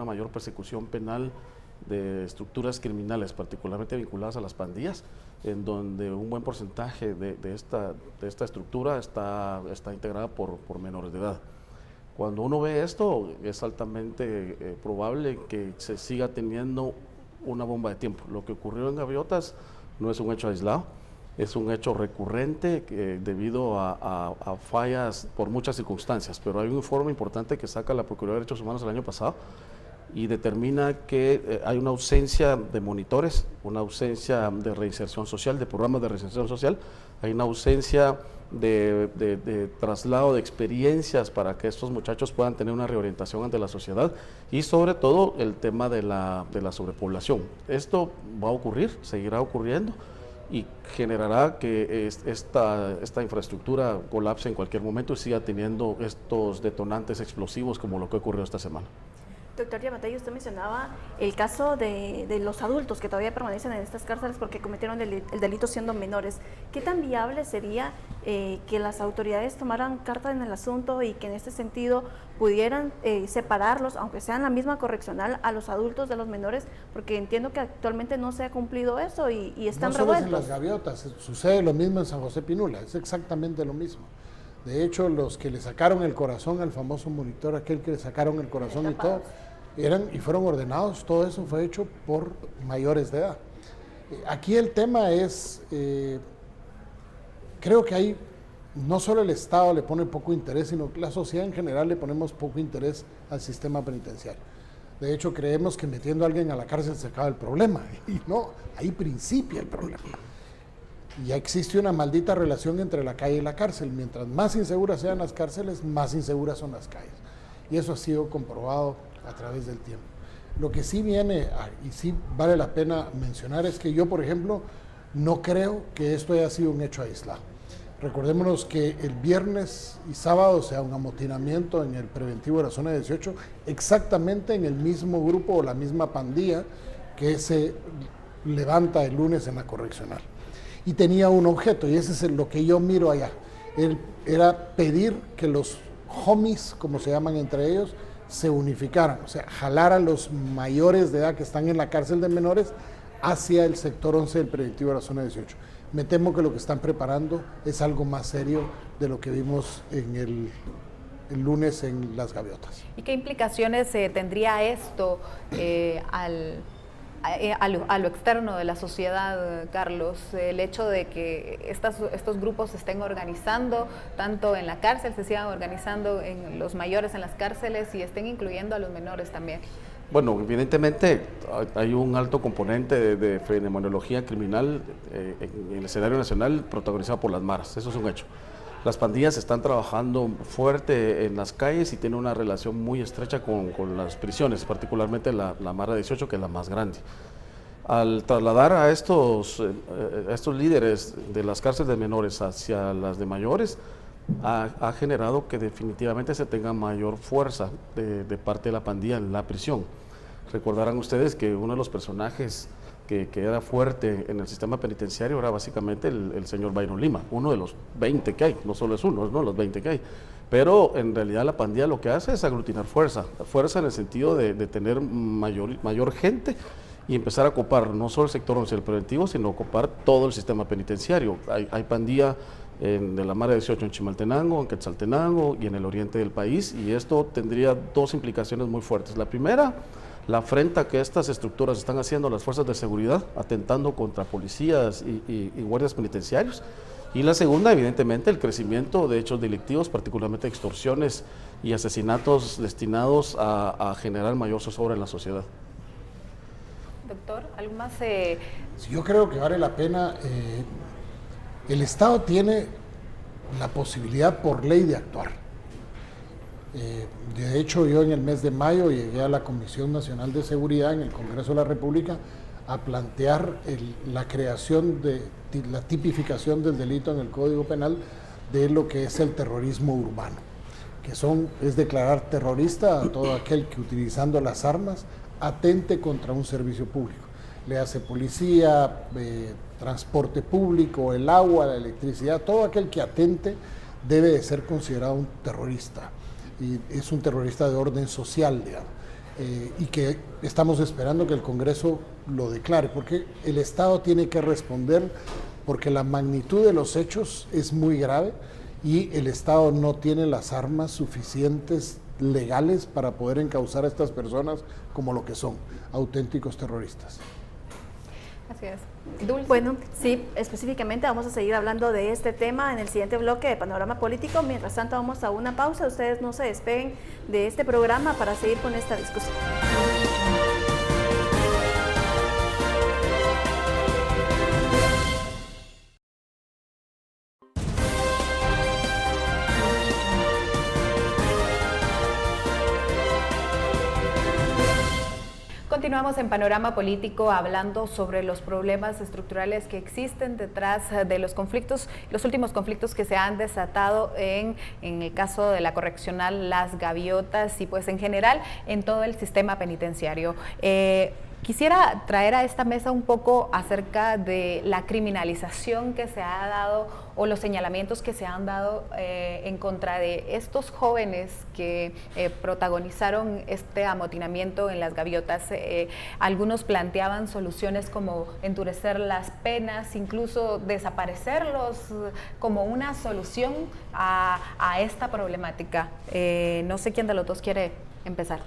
mayor persecución penal de estructuras criminales, particularmente vinculadas a las pandillas, en donde un buen porcentaje de esta estructura está integrada por menores de edad. Cuando uno ve esto, es altamente probable que se siga teniendo una bomba de tiempo. Lo que ocurrió en Gaviotas no es un hecho aislado, es un hecho recurrente debido a fallas por muchas circunstancias, pero hay un informe importante que saca la Procuraduría de Derechos Humanos el año pasado y determina que hay una ausencia de monitores, una ausencia de reinserción social, de programas de reinserción social, hay una ausencia de traslado de experiencias para que estos muchachos puedan tener una reorientación ante la sociedad y sobre todo el tema de la sobrepoblación. Esto va a ocurrir, seguirá ocurriendo y generará que esta infraestructura colapse en cualquier momento y siga teniendo estos detonantes explosivos como lo que ocurrió esta semana. Doctor Yamatei, usted mencionaba el caso de los adultos que todavía permanecen en estas cárceles porque cometieron el delito siendo menores. ¿Qué tan viable sería que las autoridades tomaran carta en el asunto y que en este sentido pudieran separarlos, aunque sean la misma correccional, a los adultos de los menores? Porque entiendo que actualmente no se ha cumplido eso y están revueltos. No solo en las Gaviotas, sucede lo mismo en San José Pinula, es exactamente lo mismo. De hecho, los que le sacaron el corazón al famoso monitor, aquel que le sacaron el corazón y todo, fueron ordenados, todo eso fue hecho por mayores de edad. Aquí el tema es, creo que hay no solo el Estado le pone poco interés, sino que la sociedad en general le ponemos poco interés al sistema penitenciario. De hecho, creemos que metiendo a alguien a la cárcel se acaba el problema, y no, ahí principia el problema. Ya existe una maldita relación entre la calle y la cárcel. Mientras más inseguras sean las cárceles, más inseguras son las calles. Y eso ha sido comprobado a través del tiempo. Lo que sí viene, y sí vale la pena mencionar, es que yo, por ejemplo, no creo que esto haya sido un hecho aislado. Recordémonos que el viernes y sábado se da un amotinamiento en el preventivo de la zona 18, exactamente en el mismo grupo o la misma pandilla que se levanta el lunes en la correccional. Y tenía un objeto, y ese es lo que yo miro allá. Era pedir que los homies, como se llaman entre ellos, se unificaran, o sea, jalar a los mayores de edad que están en la cárcel de menores hacia el sector 11 del preventivo de la zona 18. Me temo que lo que están preparando es algo más serio de lo que vimos en el lunes en Las Gaviotas. ¿Y qué implicaciones tendría esto a lo externo de la sociedad, Carlos? El hecho de que estos grupos se estén organizando, tanto en la cárcel, se sigan organizando en los mayores en las cárceles y estén incluyendo a los menores también. Bueno, evidentemente hay un alto componente de fenomenología criminal en el escenario nacional protagonizado por las maras, eso es un hecho. Las pandillas están trabajando fuerte en las calles y tienen una relación muy estrecha con las prisiones, particularmente la Mara 18, que es la más grande. Al trasladar a estos líderes de las cárceles de menores hacia las de mayores, ha generado que definitivamente se tenga mayor fuerza de parte de la pandilla en la prisión. Recordarán ustedes que uno de los personajes que era fuerte en el sistema penitenciario era básicamente el señor Byron Lima, uno de los 20 que hay, no solo es uno, no los 20 que hay. Pero en realidad la pandilla lo que hace es aglutinar fuerza en el sentido de tener mayor gente y empezar a ocupar no solo el sector 11 del preventivo, sino ocupar todo el sistema penitenciario. Hay pandilla de la Mara 18 en Chimaltenango, en Quetzaltenango y en el oriente del país, y esto tendría dos implicaciones muy fuertes. La primera, la afrenta que estas estructuras están haciendo a las fuerzas de seguridad, atentando contra policías y guardias penitenciarios. Y la segunda, evidentemente, el crecimiento de hechos delictivos, particularmente extorsiones y asesinatos destinados a generar mayor zozobra en la sociedad. Doctor, ¿algo más? Yo creo que vale la pena. El Estado tiene la posibilidad por ley de actuar. De hecho, yo en el mes de mayo llegué a la Comisión Nacional de Seguridad en el Congreso de la República a plantear la creación de la tipificación del delito en el Código Penal de lo que es el terrorismo urbano, que es declarar terrorista a todo aquel que utilizando las armas atente contra un servicio público, le hace policía, transporte público, el agua, la electricidad, todo aquel que atente debe de ser considerado un terrorista, y es un terrorista de orden social, digamos, y que estamos esperando que el Congreso lo declare, porque el Estado tiene que responder, porque la magnitud de los hechos es muy grave y el Estado no tiene las armas suficientes legales para poder encauzar a estas personas como lo que son, auténticos terroristas. Así es. Dulce. Bueno, sí, específicamente vamos a seguir hablando de este tema en el siguiente bloque de Panorama Político. Mientras tanto, vamos a una pausa. Ustedes no se despeguen de este programa para seguir con esta discusión. Continuamos en Panorama Político hablando sobre los problemas estructurales que existen detrás de los conflictos, los últimos conflictos que se han desatado en el caso de la correccional Las Gaviotas y pues en general en todo el sistema penitenciario. Quisiera traer a esta mesa un poco acerca de la criminalización que se ha dado o los señalamientos que se han dado en contra de estos jóvenes que protagonizaron este amotinamiento en Las Gaviotas. Algunos planteaban soluciones como endurecer las penas, incluso desaparecerlos como una solución a esta problemática. No sé quién de los dos quiere empezar.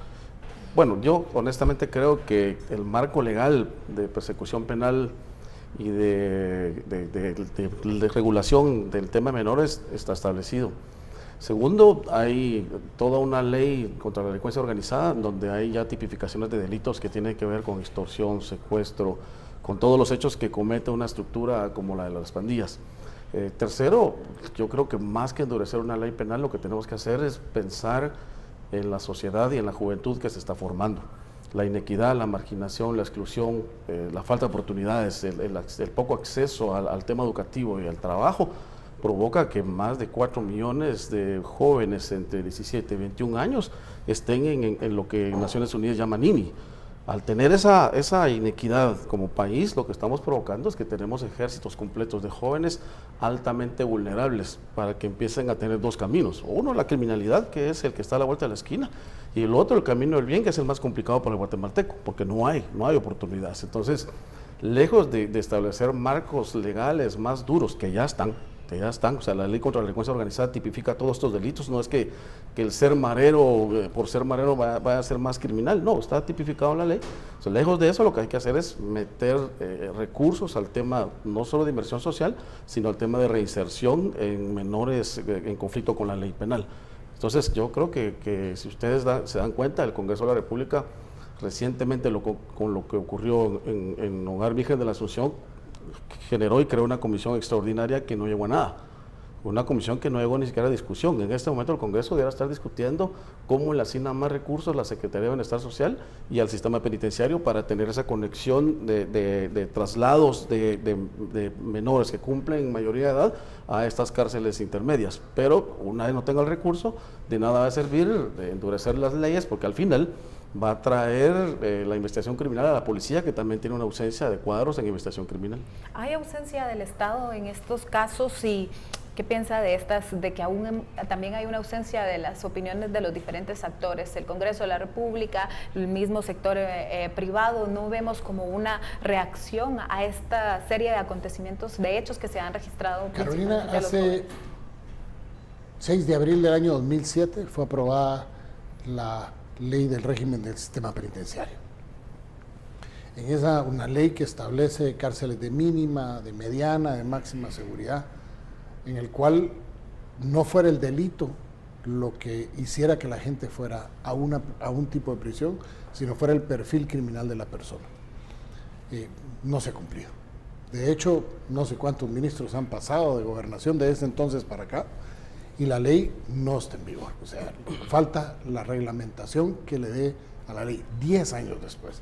Bueno, yo honestamente creo que el marco legal de persecución penal y de regulación del tema de menores está establecido. Segundo, hay toda una ley contra la delincuencia organizada donde hay ya tipificaciones de delitos que tienen que ver con extorsión, secuestro, con todos los hechos que comete una estructura como la de las pandillas. Tercero, yo creo que más que endurecer una ley penal, lo que tenemos que hacer es pensar en la sociedad y en la juventud que se está formando. La inequidad, la marginación, la exclusión, la falta de oportunidades, el poco acceso al tema educativo y al trabajo provoca que más de 4 millones de jóvenes entre 17 y 21 años estén en lo que Naciones Unidas llama NINI. Al tener esa inequidad como país, lo que estamos provocando es que tenemos ejércitos completos de jóvenes altamente vulnerables para que empiecen a tener dos caminos. Uno, la criminalidad, que es el que está a la vuelta de la esquina, y el otro, el camino del bien, que es el más complicado para el guatemalteco, porque no hay oportunidades. Entonces, lejos de establecer marcos legales más duros, que ya están, o sea, la ley contra la delincuencia organizada tipifica todos estos delitos, no es que el ser marero, por ser marero vaya a ser más criminal, no, está tipificado en la ley. O sea, lejos de eso, lo que hay que hacer es meter recursos al tema no solo de inversión social, sino al tema de reinserción en menores en conflicto con la ley penal. Entonces, yo creo que si ustedes se dan cuenta, el Congreso de la República recientemente con lo que ocurrió en Hogar Virgen de la Asunción, generó y creó una comisión extraordinaria que no llegó a nada, una comisión que no llegó ni siquiera a discusión. En este momento el Congreso deberá estar discutiendo cómo le asigna más recursos a la Secretaría de Bienestar Social y al sistema penitenciario para tener esa conexión de traslados de menores que cumplen mayoría de edad a estas cárceles intermedias. Pero una vez no tenga el recurso, de nada va a servir de endurecer las leyes, porque al final va a traer la investigación criminal a la policía, que también tiene una ausencia de cuadros en investigación criminal. ¿Hay ausencia del Estado en estos casos y qué piensa de que aún también hay una ausencia de las opiniones de los diferentes actores, el Congreso de la República, el mismo sector privado? ¿No vemos como una reacción a esta serie de acontecimientos, de hechos que se han registrado? Carolina, hace 6 de abril del año 2007 fue aprobada la ley del régimen del sistema penitenciario. En esa, una ley que establece cárceles de mínima, de mediana, de máxima seguridad, en el cual no fuera el delito lo que hiciera que la gente fuera a un tipo de prisión, sino fuera el perfil criminal de la persona. No se ha cumplido. De hecho, no sé cuántos ministros han pasado de gobernación de ese entonces para acá, y la ley no está en vigor. O sea, falta la reglamentación que le dé a la ley 10 años después.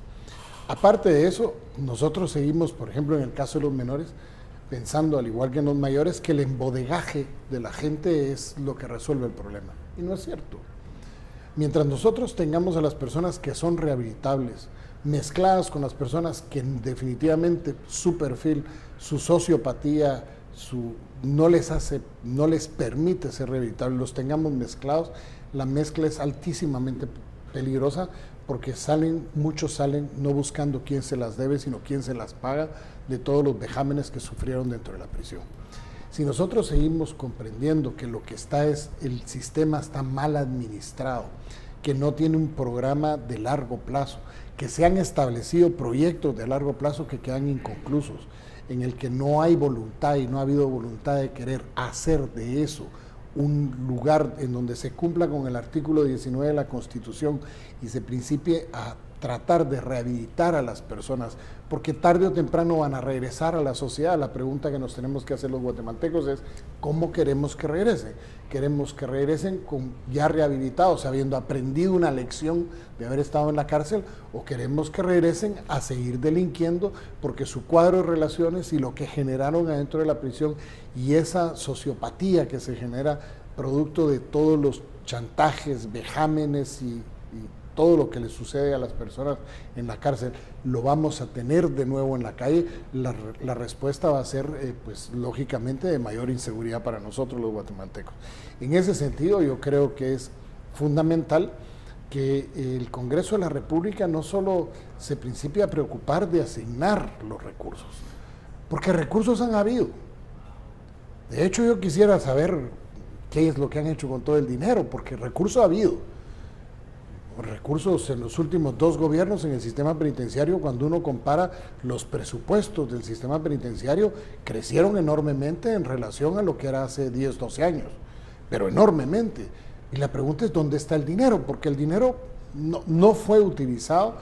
Aparte de eso, nosotros seguimos, por ejemplo, en el caso de los menores, pensando, al igual que en los mayores, que el embodegaje de la gente es lo que resuelve el problema. Y no es cierto. Mientras nosotros tengamos a las personas que son rehabilitables, mezcladas con las personas que definitivamente su perfil, su sociopatía, no les permite ser rehabilitables, los tengamos mezclados, la mezcla es altísimamente peligrosa, porque muchos salen no buscando quién se las debe, sino quién se las paga de todos los vejámenes que sufrieron dentro de la prisión. Si nosotros seguimos comprendiendo que lo que está es, el sistema está mal administrado, que no tiene un programa de largo plazo, que se han establecido proyectos de largo plazo que quedan inconclusos, en el que no hay voluntad y no ha habido voluntad de querer hacer de eso un lugar en donde se cumpla con el artículo 19 de la Constitución y se principie a tratar de rehabilitar a las personas, porque tarde o temprano van a regresar a la sociedad. La pregunta que nos tenemos que hacer los guatemaltecos es: ¿cómo queremos que regresen? ¿Queremos que regresen ya rehabilitados, habiendo aprendido una lección de haber estado en la cárcel, o queremos que regresen a seguir delinquiendo porque su cuadro de relaciones y lo que generaron adentro de la prisión y esa sociopatía que se genera producto de todos los chantajes, vejámenes y todo lo que le sucede a las personas en la cárcel, lo vamos a tener de nuevo en la calle? La respuesta va a ser, pues lógicamente, de mayor inseguridad para nosotros los guatemaltecos. En ese sentido, yo creo que es fundamental que el Congreso de la República no solo se principie a preocupar de asignar los recursos, porque recursos han habido. De hecho, yo quisiera saber qué es lo que han hecho con todo el dinero, porque recursos ha habido. recursos en los últimos 2 gobiernos en el sistema penitenciario. Cuando uno compara los presupuestos del sistema penitenciario, crecieron enormemente en relación a lo que era hace 10, 12 años, pero enormemente. Y la pregunta es ¿dónde está el dinero? Porque el dinero no fue utilizado.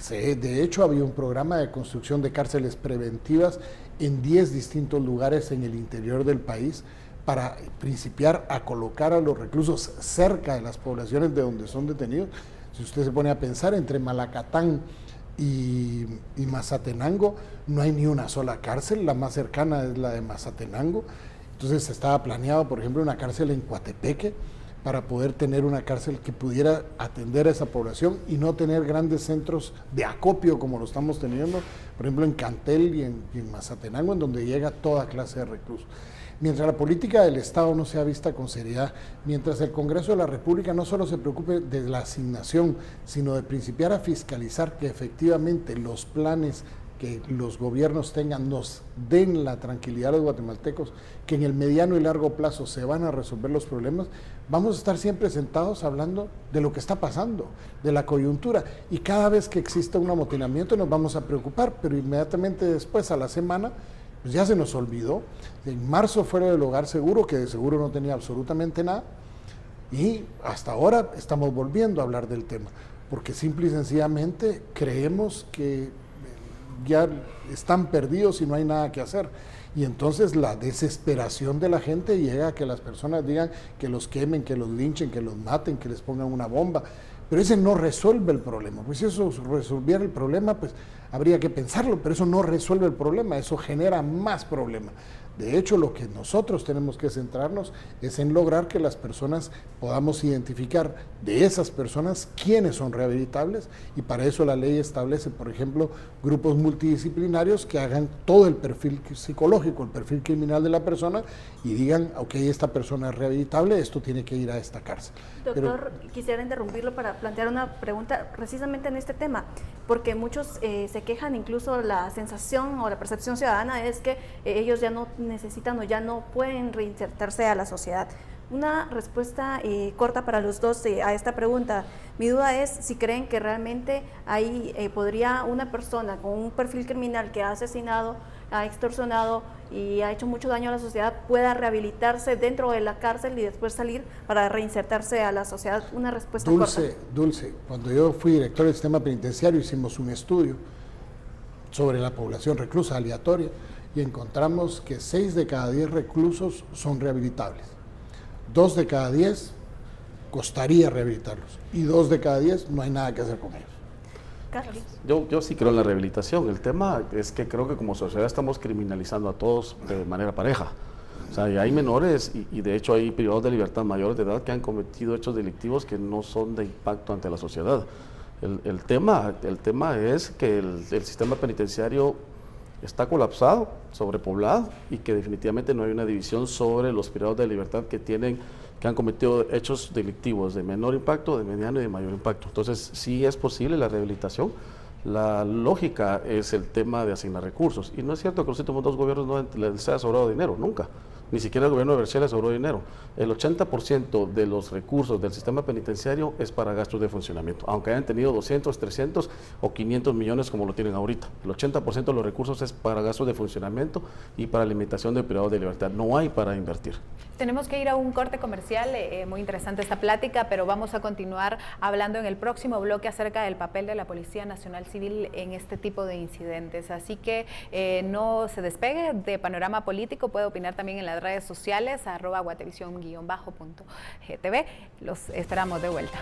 De hecho, había un programa de construcción de cárceles preventivas en 10 distintos lugares en el interior del país para principiar a colocar a los reclusos cerca de las poblaciones de donde son detenidos. Si usted se pone a pensar, entre Malacatán y Mazatenango no hay ni una sola cárcel, la más cercana es la de Mazatenango. Entonces estaba planeado, por ejemplo, una cárcel en Coatepeque, para poder tener una cárcel que pudiera atender a esa población y no tener grandes centros de acopio como lo estamos teniendo, por ejemplo en Cantel y en Mazatenango, en donde llega toda clase de reclusos. Mientras la política del Estado no sea vista con seriedad, mientras el Congreso de la República no solo se preocupe de la asignación, sino de principiar a fiscalizar que efectivamente los planes que los gobiernos tengan nos den la tranquilidad a los guatemaltecos, que en el mediano y largo plazo se van a resolver los problemas, vamos a estar siempre sentados hablando de lo que está pasando, de la coyuntura, y cada vez que exista un amotinamiento nos vamos a preocupar, pero inmediatamente después, a la semana, pues ya se nos olvidó. En marzo fue el hogar seguro, que de seguro no tenía absolutamente nada, y hasta ahora estamos volviendo a hablar del tema, porque simple y sencillamente creemos que ya están perdidos y no hay nada que hacer. Y entonces la desesperación de la gente llega a que las personas digan que los quemen, que los linchen, que los maten, que les pongan una bomba. Pero ese no resuelve el problema. Pues si eso resolviera el problema, pues habría que pensarlo, pero eso no resuelve el problema, eso genera más problemas. De hecho, lo que nosotros tenemos que centrarnos es en lograr que las personas podamos identificar de esas personas quiénes son rehabilitables, y para eso la ley establece, por ejemplo, grupos multidisciplinarios que hagan todo el perfil psicológico, el perfil criminal de la persona y digan, ok, esta persona es rehabilitable, esto tiene que ir a esta cárcel. Doctor, quisiera interrumpirlo para plantear una pregunta precisamente en este tema, porque muchos se quejan, incluso la sensación o la percepción ciudadana es que ellos ya no necesitan o ya no pueden reinsertarse a la sociedad. Una respuesta corta para los dos a esta pregunta. Mi duda es si creen que realmente ahí podría una persona con un perfil criminal que ha asesinado, ha extorsionado y ha hecho mucho daño a la sociedad pueda rehabilitarse dentro de la cárcel y después salir para reinsertarse a la sociedad. Una respuesta corta. Dulce, cuando yo fui director del sistema penitenciario hicimos un estudio sobre la población reclusa aleatoria y encontramos que 6 de cada 10 reclusos son rehabilitables. 2 de cada 10 costaría rehabilitarlos y 2 de cada 10 no hay nada que hacer con ellos. Carlos. Yo sí creo en la rehabilitación. El tema es que creo que como sociedad estamos criminalizando a todos de manera pareja. O sea, hay menores y de hecho hay privados de libertad mayores de edad que han cometido hechos delictivos que no son de impacto ante la sociedad. El tema es que el sistema penitenciario está colapsado, sobrepoblado, y que definitivamente no hay una división sobre los privados de libertad que han cometido hechos delictivos de menor impacto, de mediano y de mayor impacto. Entonces sí es posible la rehabilitación. La lógica es el tema de asignar recursos, y no es cierto que los últimos 2 gobiernos no les haya sobrado dinero, nunca. Ni siquiera el gobierno de Berchel le sobró dinero. El 80% de los recursos del sistema penitenciario es para gastos de funcionamiento, aunque hayan tenido 200, 300 o 500 millones como lo tienen ahorita. El 80% de los recursos es para gastos de funcionamiento y para limitación de privados de libertad. No hay para invertir. Tenemos que ir a un corte comercial, muy interesante esta plática, pero vamos a continuar hablando en el próximo bloque acerca del papel de la Policía Nacional Civil en este tipo de incidentes. Así que no se despegue de Panorama Político, puede opinar también en las redes sociales, @guatevisión_.gtv. Los esperamos de vuelta.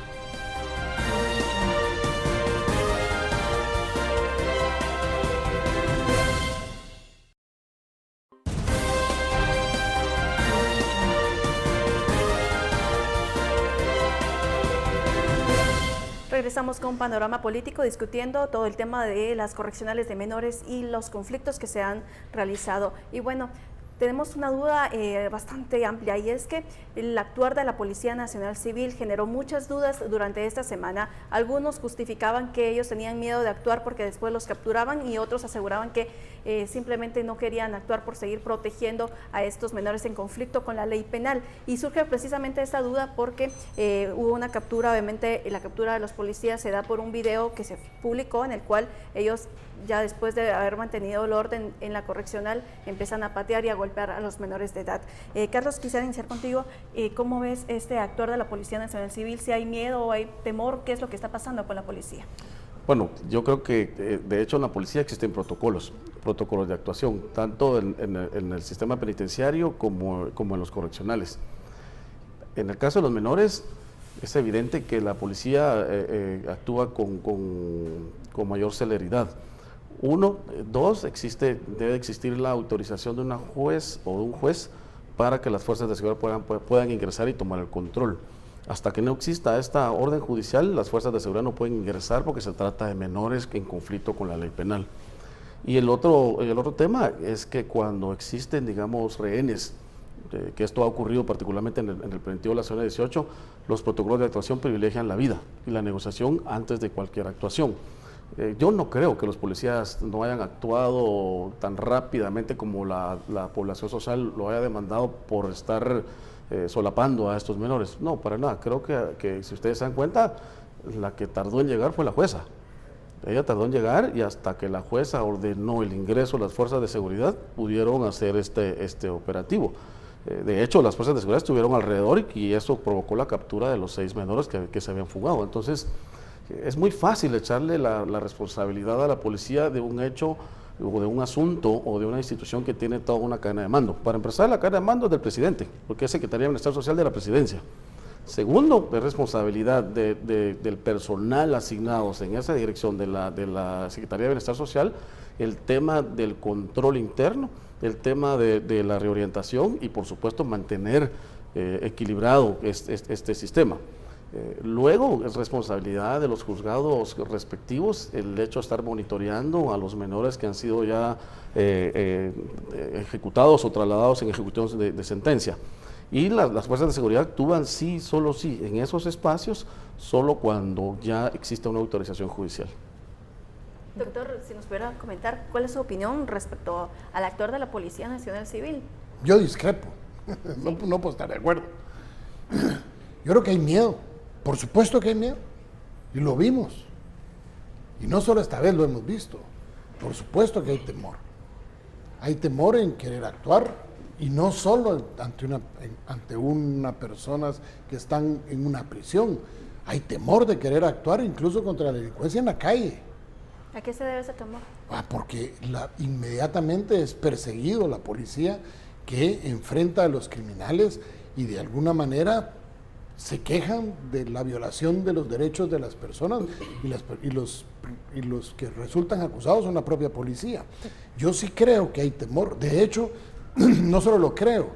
Regresamos con Panorama Político discutiendo todo el tema de las correccionales de menores y los conflictos que se han realizado. Y bueno, tenemos una duda bastante amplia, y es que el actuar de la Policía Nacional Civil generó muchas dudas durante esta semana. Algunos justificaban que ellos tenían miedo de actuar porque después los capturaban, y otros aseguraban que simplemente no querían actuar por seguir protegiendo a estos menores en conflicto con la ley penal. Y surge precisamente esta duda porque hubo una captura, obviamente la captura de los policías se da por un video que se publicó en el cual ellos, ya después de haber mantenido el orden en la correccional, empiezan a patear y a golpear a los menores de edad. Carlos, quisiera iniciar contigo. ¿Cómo ves este actuar de la Policía Nacional Civil? Si hay miedo o hay temor, ¿qué es lo que está pasando con la policía? Bueno, yo creo que de hecho en la policía existen protocolos de actuación, tanto en el sistema penitenciario como en los correccionales. En el caso de los menores, es evidente que la policía actúa con mayor celeridad. Uno, dos, debe existir la autorización de una juez o de un juez para que las fuerzas de seguridad puedan ingresar y tomar el control. Hasta que no exista esta orden judicial, las fuerzas de seguridad no pueden ingresar porque se trata de menores en conflicto con la ley penal. Y el otro tema es que cuando existen, digamos, rehenes, que esto ha ocurrido particularmente en el preventivo de la zona 18, los protocolos de actuación privilegian la vida y la negociación antes de cualquier actuación. Yo no creo que los policías no hayan actuado tan rápidamente como la población social lo haya demandado por estar solapando a estos menores. No, para nada. Creo que si ustedes se dan cuenta, la que tardó en llegar fue la jueza. Ella tardó en llegar y hasta que la jueza ordenó el ingreso de las fuerzas de seguridad pudieron hacer este operativo. De hecho, las fuerzas de seguridad estuvieron alrededor y eso provocó la captura de los 6 menores que se habían fugado. Entonces, es muy fácil echarle la responsabilidad a la policía de un hecho o de un asunto o de una institución que tiene toda una cadena de mando. Para empezar, la cadena de mando es del presidente, porque es Secretaría de Bienestar Social de la Presidencia. Segundo, es responsabilidad del personal asignados en esa dirección de la Secretaría de Bienestar Social, el tema del control interno, el tema de la reorientación y, por supuesto, mantener equilibrado este sistema. Luego es responsabilidad de los juzgados respectivos el hecho de estar monitoreando a los menores que han sido ya ejecutados o trasladados en ejecución de sentencia. Y las fuerzas de seguridad actúan solo en esos espacios, solo cuando ya existe una autorización judicial. Doctor, si nos pudiera comentar, ¿cuál es su opinión respecto al actuar de la Policía Nacional Civil? Yo discrepo, no puedo estar de acuerdo. Yo creo que hay miedo, por supuesto que hay miedo, y lo vimos. Y no solo esta vez lo hemos visto, por supuesto que hay temor. Hay temor en querer actuar, y no solo ante una personas que están en una prisión, hay temor de querer actuar incluso contra la delincuencia en la calle. ¿A qué se debe ese temor? Porque inmediatamente es perseguido la policía que enfrenta a los criminales y de alguna manera se quejan de la violación de los derechos de las personas y los que resultan acusados son la propia policía. Yo sí creo que hay temor, de hecho, no solo lo creo,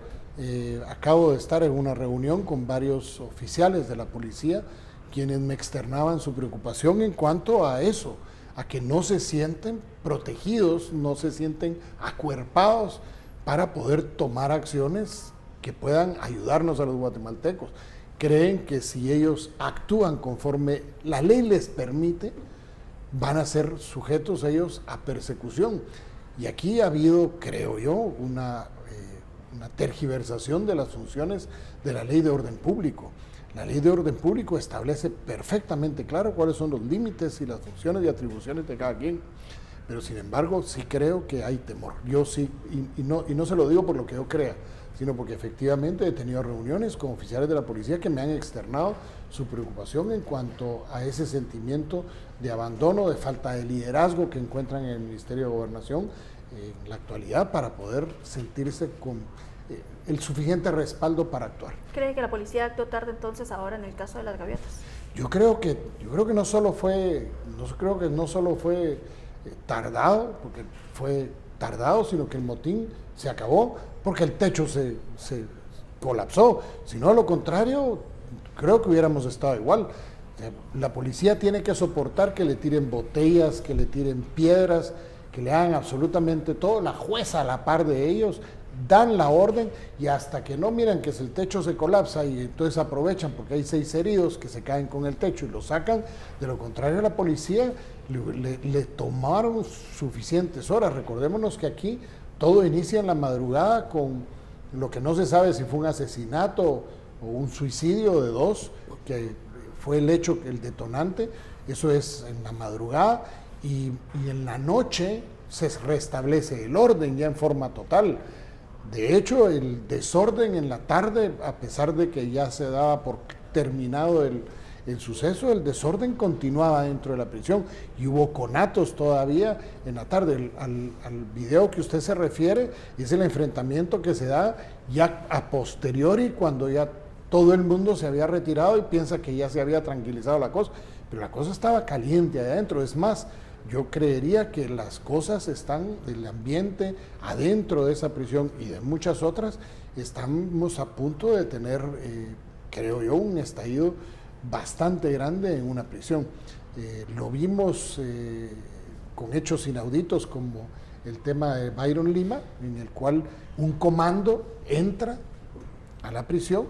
acabo de estar en una reunión con varios oficiales de la policía quienes me externaban su preocupación en cuanto a eso, a que no se sienten protegidos, no se sienten acuerpados para poder tomar acciones que puedan ayudarnos a los guatemaltecos. Creen que si ellos actúan conforme la ley les permite, van a ser sujetos ellos a persecución. Y aquí ha habido, creo yo, una tergiversación de las funciones de la Ley de Orden Público. La Ley de Orden Público establece perfectamente claro cuáles son los límites y las funciones y atribuciones de cada quien. Pero sin embargo, sí creo que hay temor. Yo sí, y no se lo digo por lo que yo crea, sino porque efectivamente he tenido reuniones con oficiales de la policía que me han externado su preocupación en cuanto a ese sentimiento de abandono, de falta de liderazgo que encuentran en el Ministerio de Gobernación en la actualidad para poder sentirse con el suficiente respaldo para actuar. ¿Cree que la policía actuó tarde entonces ahora en el caso de las gaviotas? Yo creo que no solo fue tardado, porque fue tardado, sino que el motín se acabó porque el techo se colapsó. Si no, a lo contrario, creo que hubiéramos estado igual. La policía tiene que soportar que le tiren botellas, que le tiren piedras, que le hagan absolutamente todo. La jueza a la par de ellos dan la orden y hasta que no miran que el techo se colapsa y entonces aprovechan porque hay 6 heridos que se caen con el techo y lo sacan, de lo contrario a la policía le tomaron suficientes horas. Recordémonos que aquí todo inicia en la madrugada con lo que no se sabe si fue un asesinato o un suicidio de 2, que fue el hecho, el detonante. Eso es en la madrugada y en la noche se restablece el orden ya en forma total. De hecho, el desorden en la tarde, a pesar de que ya se daba por terminado el suceso, el desorden continuaba dentro de la prisión y hubo conatos todavía en la tarde. Al video que usted se refiere es el enfrentamiento que se da ya a posteriori, cuando ya todo el mundo se había retirado y piensa que ya se había tranquilizado la cosa, pero la cosa estaba caliente adentro. Es más, yo creería que las cosas están del ambiente adentro de esa prisión y de muchas otras, estamos a punto de tener, creo yo, un estallido bastante grande en una prisión. Lo vimos con hechos inauditos como el tema de Byron Lima, en el cual un comando entra a la prisión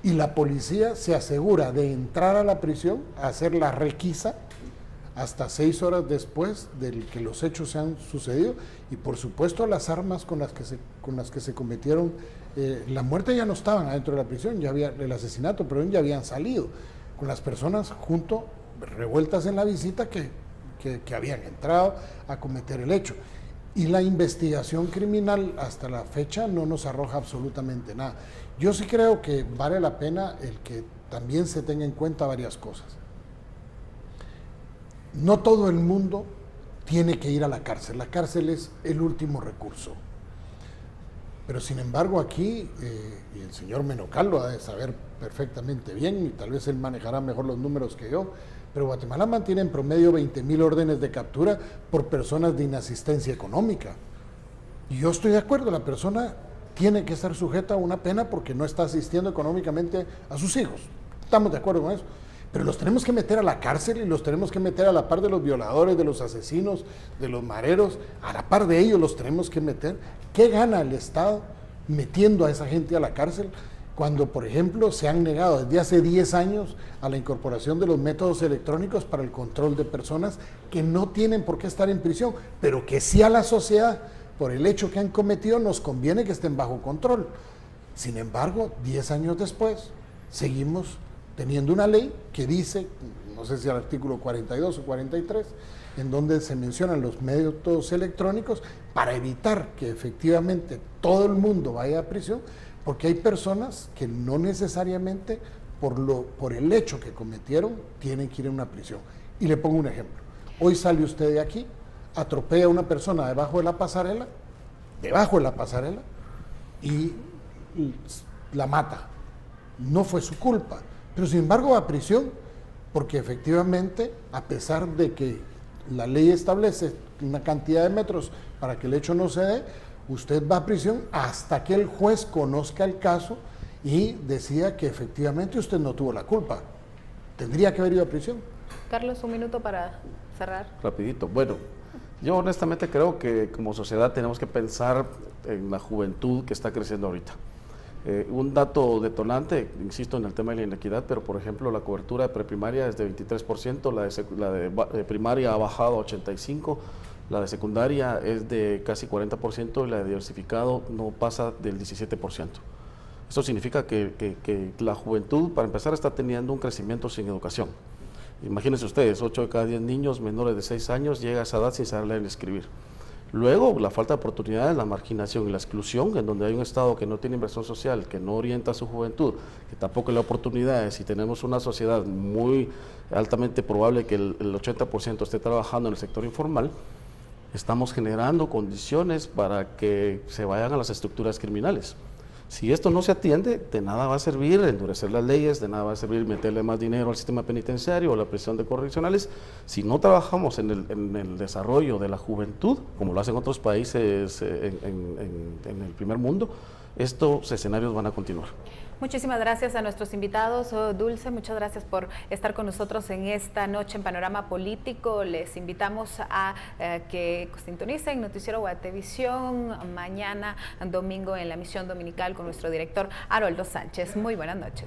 y la policía se asegura de entrar a la prisión, a hacer la requisa, hasta 6 horas después de que los hechos se han sucedido, y por supuesto las armas con las que se cometieron la muerte ya no estaban adentro de la prisión, ya había el asesinato, pero ya habían salido, con las personas revueltas en la visita que habían entrado a cometer el hecho. Y la investigación criminal hasta la fecha no nos arroja absolutamente nada. Yo sí creo que vale la pena el que también se tenga en cuenta varias cosas. No todo el mundo tiene que ir a la cárcel es el último recurso. Pero sin embargo aquí, y el señor Menocal lo ha de saber perfectamente bien, y tal vez él manejará mejor los números que yo, pero Guatemala mantiene en promedio 20,000 órdenes de captura por personas de inasistencia económica. Y yo estoy de acuerdo, la persona tiene que estar sujeta a una pena porque no está asistiendo económicamente a sus hijos. Estamos de acuerdo con eso. Pero los tenemos que meter a la cárcel y los tenemos que meter a la par de los violadores, de los asesinos, de los mareros, a la par de ellos los tenemos que meter. ¿Qué gana el Estado metiendo a esa gente a la cárcel cuando, por ejemplo, se han negado desde hace 10 años a la incorporación de los métodos electrónicos para el control de personas que no tienen por qué estar en prisión, pero que sí a la sociedad, por el hecho que han cometido, nos conviene que estén bajo control? Sin embargo, 10 años después, seguimos teniendo una ley que dice, no sé si el artículo 42 o 43, en donde se mencionan los métodos electrónicos para evitar que efectivamente todo el mundo vaya a prisión, porque hay personas que no necesariamente por el hecho que cometieron tienen que ir a una prisión. Y le pongo un ejemplo. Hoy sale usted de aquí, atropella a una persona debajo de la pasarela, y la mata. No fue su culpa, pero sin embargo va a prisión, porque efectivamente, a pesar de que la ley establece una cantidad de metros para que el hecho no se dé, usted va a prisión hasta que el juez conozca el caso y decida que efectivamente usted no tuvo la culpa. Tendría que haber ido a prisión. Carlos, un minuto para cerrar. Rapidito. Bueno, yo honestamente creo que como sociedad tenemos que pensar en la juventud que está creciendo ahorita. Un dato detonante, insisto en el tema de la inequidad, pero por ejemplo la cobertura de preprimaria es de 23%, la de primaria ha bajado a 85%, la de secundaria es de casi 40% y la de diversificado no pasa del 17%. Esto significa que la juventud, para empezar, está teniendo un crecimiento sin educación. Imagínense ustedes, 8 de cada 10 niños menores de 6 años llega a esa edad sin saber leer ni escribir. Luego, la falta de oportunidades, la marginación y la exclusión, en donde hay un Estado que no tiene inversión social, que no orienta a su juventud, que tampoco le da oportunidades, y tenemos una sociedad muy altamente probable que el 80% esté trabajando en el sector informal, estamos generando condiciones para que se vayan a las estructuras criminales. Si esto no se atiende, de nada va a servir endurecer las leyes, de nada va a servir meterle más dinero al sistema penitenciario o la prisión de correccionales. Si no trabajamos en el desarrollo de la juventud, como lo hacen otros países en el primer mundo, estos escenarios van a continuar. Muchísimas gracias a nuestros invitados. Dulce, muchas gracias por estar con nosotros en esta noche en Panorama Político. Les invitamos a que sintonicen Noticiero Guatevisión mañana domingo en la emisión dominical con nuestro director Haroldo Sánchez. Muy buenas noches.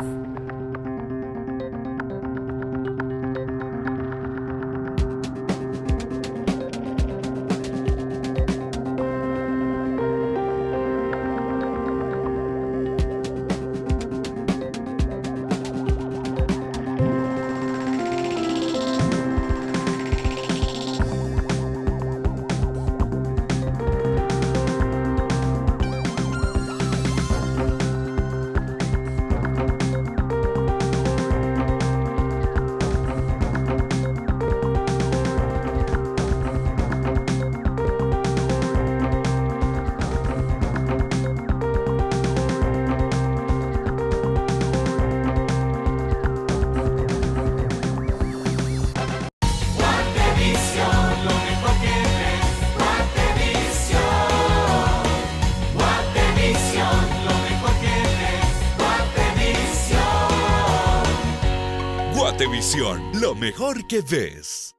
Guatevisión, lo mejor que ves.